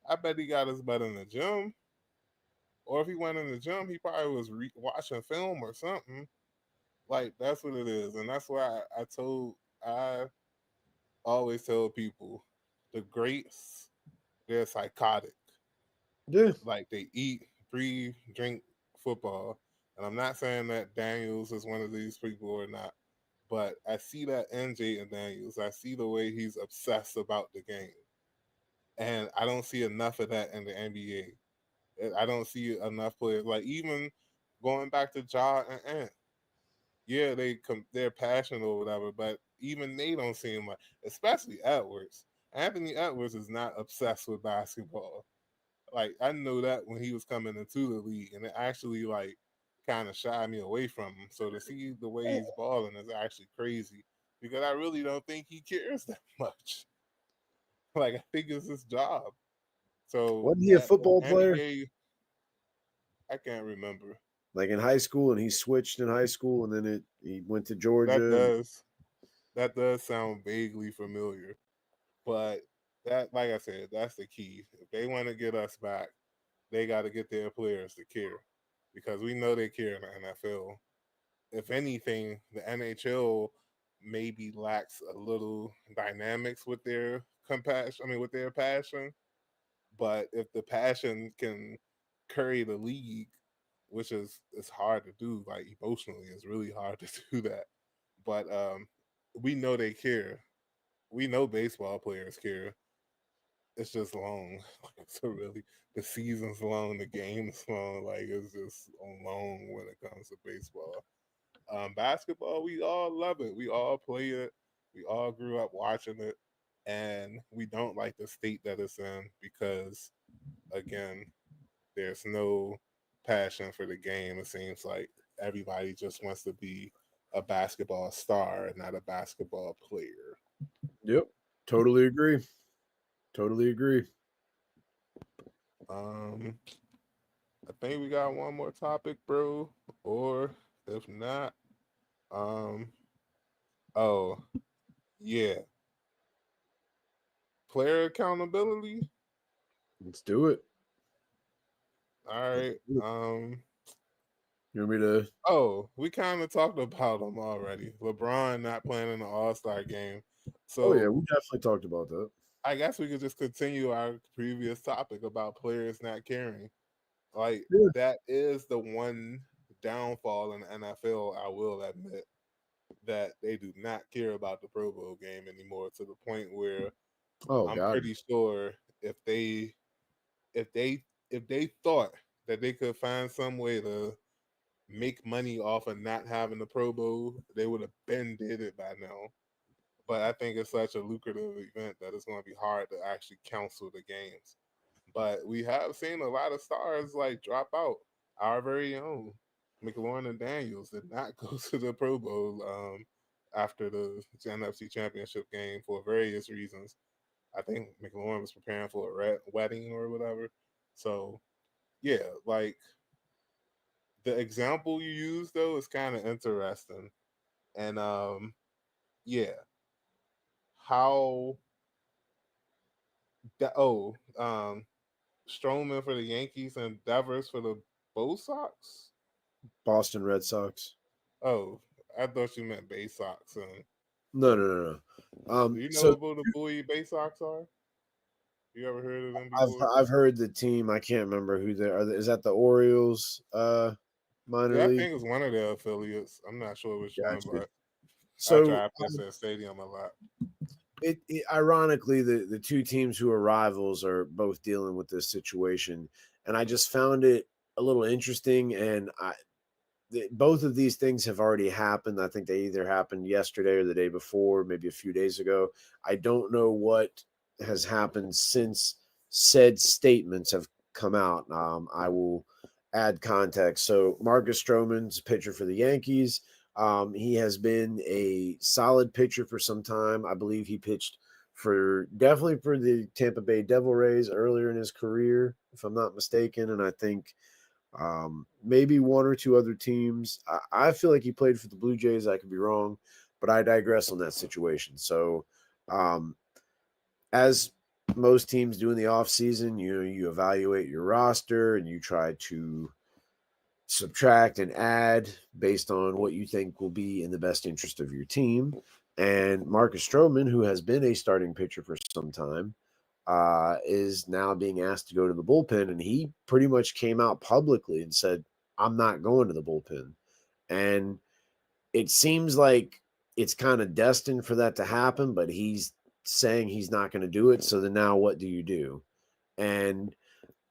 I bet he got his butt in the gym, or if he went in the gym, he probably was watching film or something. Like that's what it is, and that's why I always tell people the greats they're psychotic. Yeah. Like they eat, breathe, drink football. And I'm not saying that Daniels is one of these people or not, but I see that in Jaden Daniels. I see the way he's obsessed about the game. And I don't see enough of that in the NBA. I don't see enough players. Like even going back to Ja and Ant. Yeah, they're passionate or whatever, but even they don't seem like, especially Edwards. Anthony Edwards is not obsessed with basketball. Like I know that when he was coming into the league, and it actually like kind of shied me away from him. So to see the way he's balling is actually crazy because I really don't think he cares that much. Like I think it's his job. So Wasn't he a in football player? NBA, I can't remember. Like in high school, and he switched in high school, and then he went to That Georgia. does that does sound vaguely familiar, but that like I said, that's the key. If they want to get us back, they got to get their players to care because we know they care in the NFL. If anything, the NHL maybe lacks a little dynamics with their compassion. I mean, with their passion. But if the passion can carry the league, which is it's hard to do, like emotionally, it's really hard to do that. But we know they care. We know baseball players care. It's just long. So really, the season's long, the game's long. Like it's just long when it comes to baseball. Basketball, we all love it. We all play it. We all grew up watching it, and we don't like the state that it's in because, again, there's no passion for the game. It seems like everybody just wants to be a basketball star and not a basketball player. Yep. Totally agree. Totally agree. Um, I think we got one more topic, bro. Or if not, um, oh yeah, player accountability. Let's do it. All Let's right. do it. You want me to? Oh, we kind of talked about them already. LeBron not playing in the All Star game. Oh yeah, we So definitely talked about that. I guess we could just continue our previous topic about players not caring. Like Yeah. that is the one downfall in the NFL. I will admit that they do not care about the Pro Bowl game anymore to the point where Oh I'm God. pretty sure if they if they thought that they could find some way to make money off of not having the Pro Bowl, they would have been did it by now. But I think it's such a lucrative event that it's going to be hard to actually cancel the games. But we have seen a lot of stars like drop out. Our very own McLaurin and Daniels did not go to the Pro Bowl after the NFC Championship game for various reasons. I think McLaurin was preparing for a wedding or whatever. So yeah, like the example you use though is kind of interesting, and yeah, how that Stroman for the Yankees and Devers for the Bo Sox. Boston Red Sox. Oh, I thought you meant Bay Sox. No, no, no, no. Do you know So who the Bowie Bay Sox are? You ever heard of them I've before? I've heard the team. I can't remember who they are. Is that the Orioles? Minor Yeah, I league. think it's one of their affiliates. I'm not sure which one, Gotcha. but I So drive past that stadium a lot. Ironically, the two teams who are rivals are both dealing with this situation, and I just found it a little interesting. And both of these things have already happened. I think they either happened yesterday or the day before, maybe a few days ago. I don't know what has happened since said statements have come out. I will add context. So Marcus Stroman's pitcher for the Yankees. He has been a solid pitcher for some time. I believe he pitched definitely for the Tampa Bay Devil Rays earlier in his career, if I'm not mistaken. And I think maybe one or two other teams. I feel like he played for the Blue Jays. I could be wrong, but I digress on that situation. So, as most teams do in the offseason, you evaluate your roster and you try to subtract and add based on what you think will be in the best interest of your team. And Marcus Stroman, who has been a starting pitcher for some time, is now being asked to go to the bullpen. And he pretty much came out publicly and said, I'm not going to the bullpen. And it seems like it's kind of destined for that to happen, but he's saying he's not going to do it. So then now what do you do? And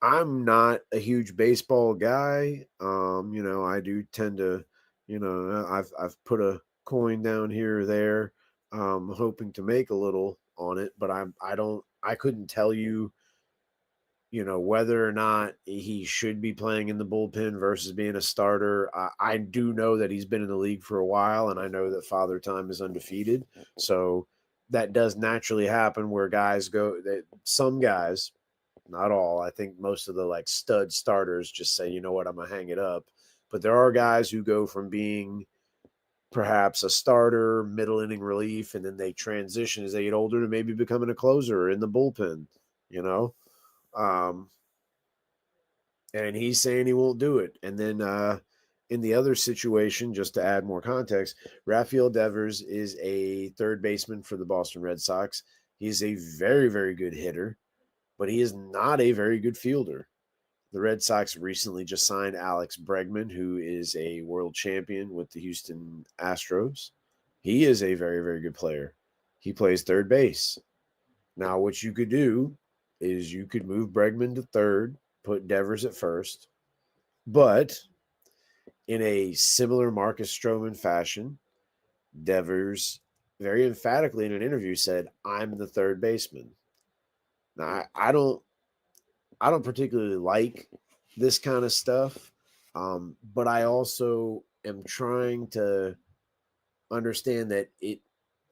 I'm not a huge baseball guy. I do tend to, I've put a coin down here or there, hoping to make a little on it, but I couldn't tell you, whether or not he should be playing in the bullpen versus being a starter. I do know that he's been in the league for a while, and I know that Father Time is undefeated. So that does naturally happen where guys go that some guys, not all. I think most of the like stud starters just say, you know what, I'm gonna hang it up. But there are guys who go from being perhaps a starter, middle inning relief, and then they transition as they get older to maybe becoming a closer or in the bullpen, you know. Um, and he's saying he won't do it. And then in the other situation, just to add more context, Rafael Devers is a third baseman for the Boston Red Sox. He's a very, very good hitter, but he is not a very good fielder. The Red Sox recently just signed Alex Bregman, who is a world champion with the Houston Astros. He is a very, very good player. He plays third base. Now, what you could do is you could move Bregman to third, put Devers at first, but in a similar Marcus Stroman fashion, Devers very emphatically in an interview said, I'm the third baseman. Now, I don't particularly like this kind of stuff, but I also am trying to understand that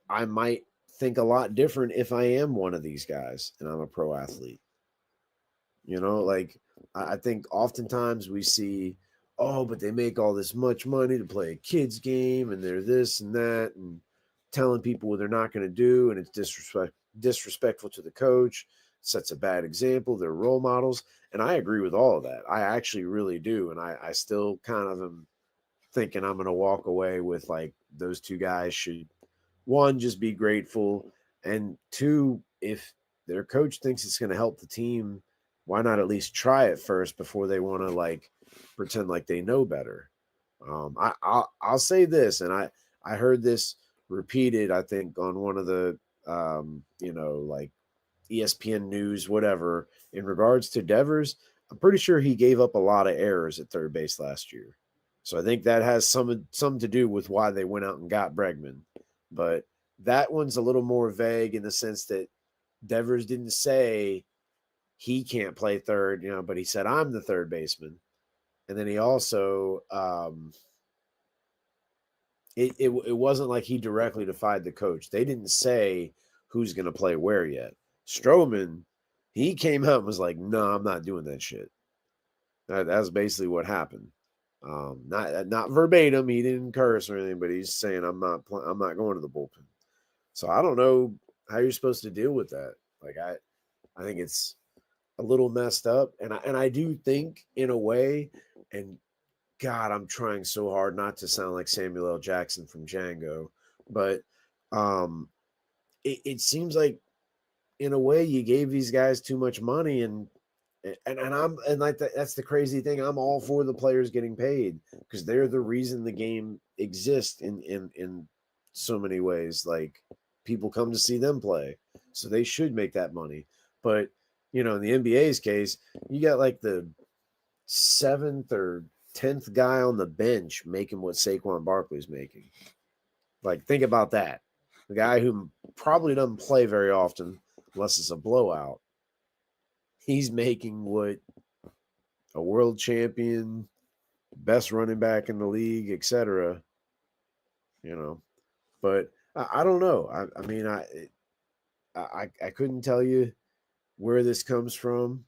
I might think a lot different if I am one of these guys and I'm a pro athlete. Like I think oftentimes we see, oh, but they make all this much money to play a kid's game and they're this and that and telling people what they're not going to do, and it's disrespectful to the coach, sets a bad example. They're role models. And I agree with all of that. I actually really do. And I still kind of am thinking I'm going to walk away with like those two guys should, one, just be grateful. And two, if their coach thinks it's going to help the team, why not at least try it first before they want to like pretend like they know better? I'll say this, and I heard this repeated, I think, on one of the like ESPN News, whatever, in regards to Devers. I'm pretty sure he gave up a lot of errors at third base last year. So I think that has some to do with why they went out and got Bregman. But that one's a little more vague in the sense that Devers didn't say he can't play third, but he said, I'm the third baseman. And then he also, it wasn't like he directly defied the coach. They didn't say who's going to play where yet. Stroman, he came out and was like, no, I'm not doing that shit. That's basically what happened. Not verbatim. He didn't curse or anything, but he's saying, I'm not going to the bullpen. So I don't know how you're supposed to deal with that. Like, I think it's a little messed up. And I do think in a way, and God, I'm trying so hard not to sound like Samuel L. Jackson from Django, but it seems like in a way you gave these guys too much money, and like that's the crazy thing. I'm all for the players getting paid because they're the reason the game exists in so many ways. Like people come to see them play, so they should make that money. But in the NBA's case, you got like the 7th or 10th guy on the bench making what Saquon Barkley's making. Like, think about that. The guy who probably doesn't play very often unless it's a blowout. He's making what a world champion, best running back in the league, etc. But I don't know. I mean, I couldn't tell you where this comes from,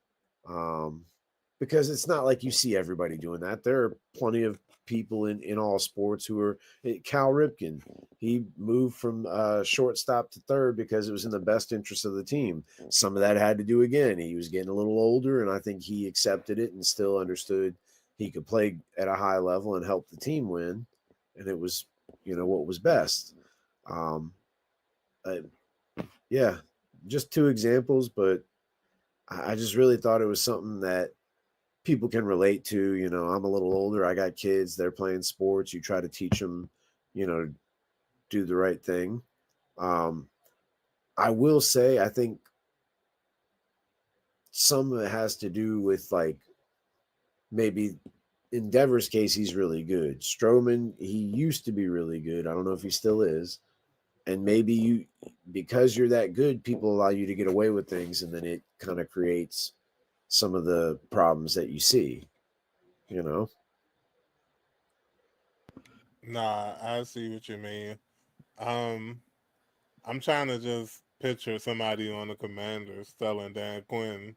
because it's not like you see everybody doing that. There are plenty of people in all sports who are. Cal Ripken, he moved from shortstop to third because it was in the best interest of the team. Some of that had to do, again, he was getting a little older, and I think he accepted it and still understood he could play at a high level and help the team win, and it was what was best. Yeah, just two examples, but I just really thought it was something that people can relate to. I'm a little older. I got kids. They're playing sports. You try to teach them, do the right thing. I will say, I think some of it has to do with, like, maybe in Devers' case, he's really good. Stroman, he used to be really good. I don't know if he still is. And maybe because you're that good, people allow you to get away with things, and then it kind of creates some of the problems that you see. Nah, I see what you mean. I'm trying to just picture somebody on the Commanders telling Dan Quinn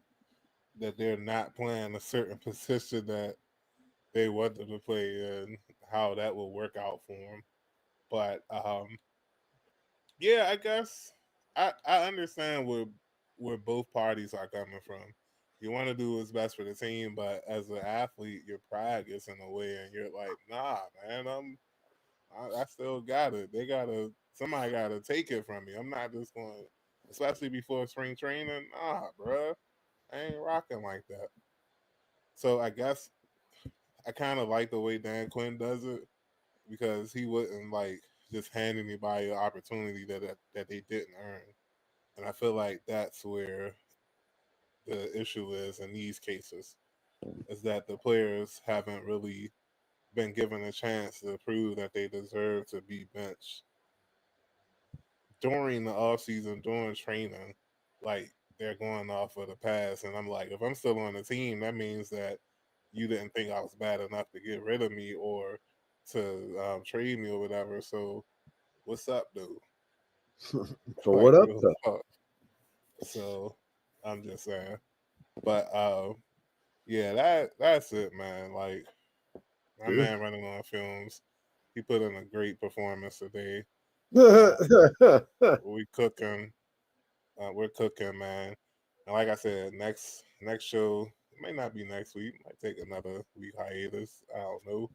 that they're not playing a certain position that they wanted to play and how that will work out for them. But yeah, I guess I understand where both parties are coming from. You want to do what's best for the team, but as an athlete, your pride gets in the way, and you're like, nah, man, I still got it. Somebody gotta take it from me. I'm not just going, especially before spring training. Nah, bruh, I ain't rocking like that. So I guess I kind of like the way Dan Quinn does it because he wouldn't like just hand anybody an opportunity that they didn't earn. And I feel like that's where the issue is in these cases, is that the players haven't really been given a chance to prove that they deserve to be benched during the off season, during training. Like, they're going off of the past, and I'm like, if I'm still on the team, that means that you didn't think I was bad enough to get rid of me or to trade me or whatever. So what's up, dude? But Like, what up, real though? talk. So I'm just saying. But yeah, that's it, man. Like, my man running on films, he put in a great performance today. We cooking. We're cooking, man. And like I said, next show, it may not be next week. Might take another week hiatus. I don't know.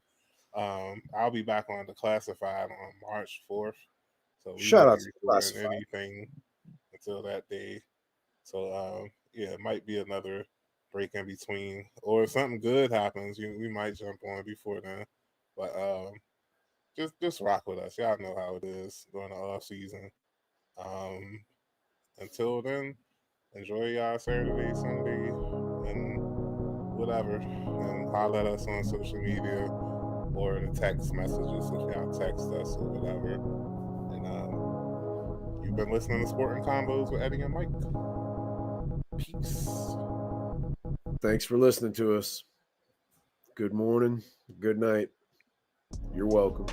I'll be back on the classified on March 4th, so we Shout won't out be to recording Classified. anything until that day. So yeah, it might be another break in between, or if something good happens, we might jump on before then. But just rock with us. Y'all know how it is during the off season. Um, until then, enjoy y'all Saturday, Sunday, and whatever. And holler at us on social media or the text messages if y'all text us or whatever. And you've been listening to Sporting Convos with Eddie and Mike. Peace. Thanks for listening to us. Good morning. Good night. You're welcome.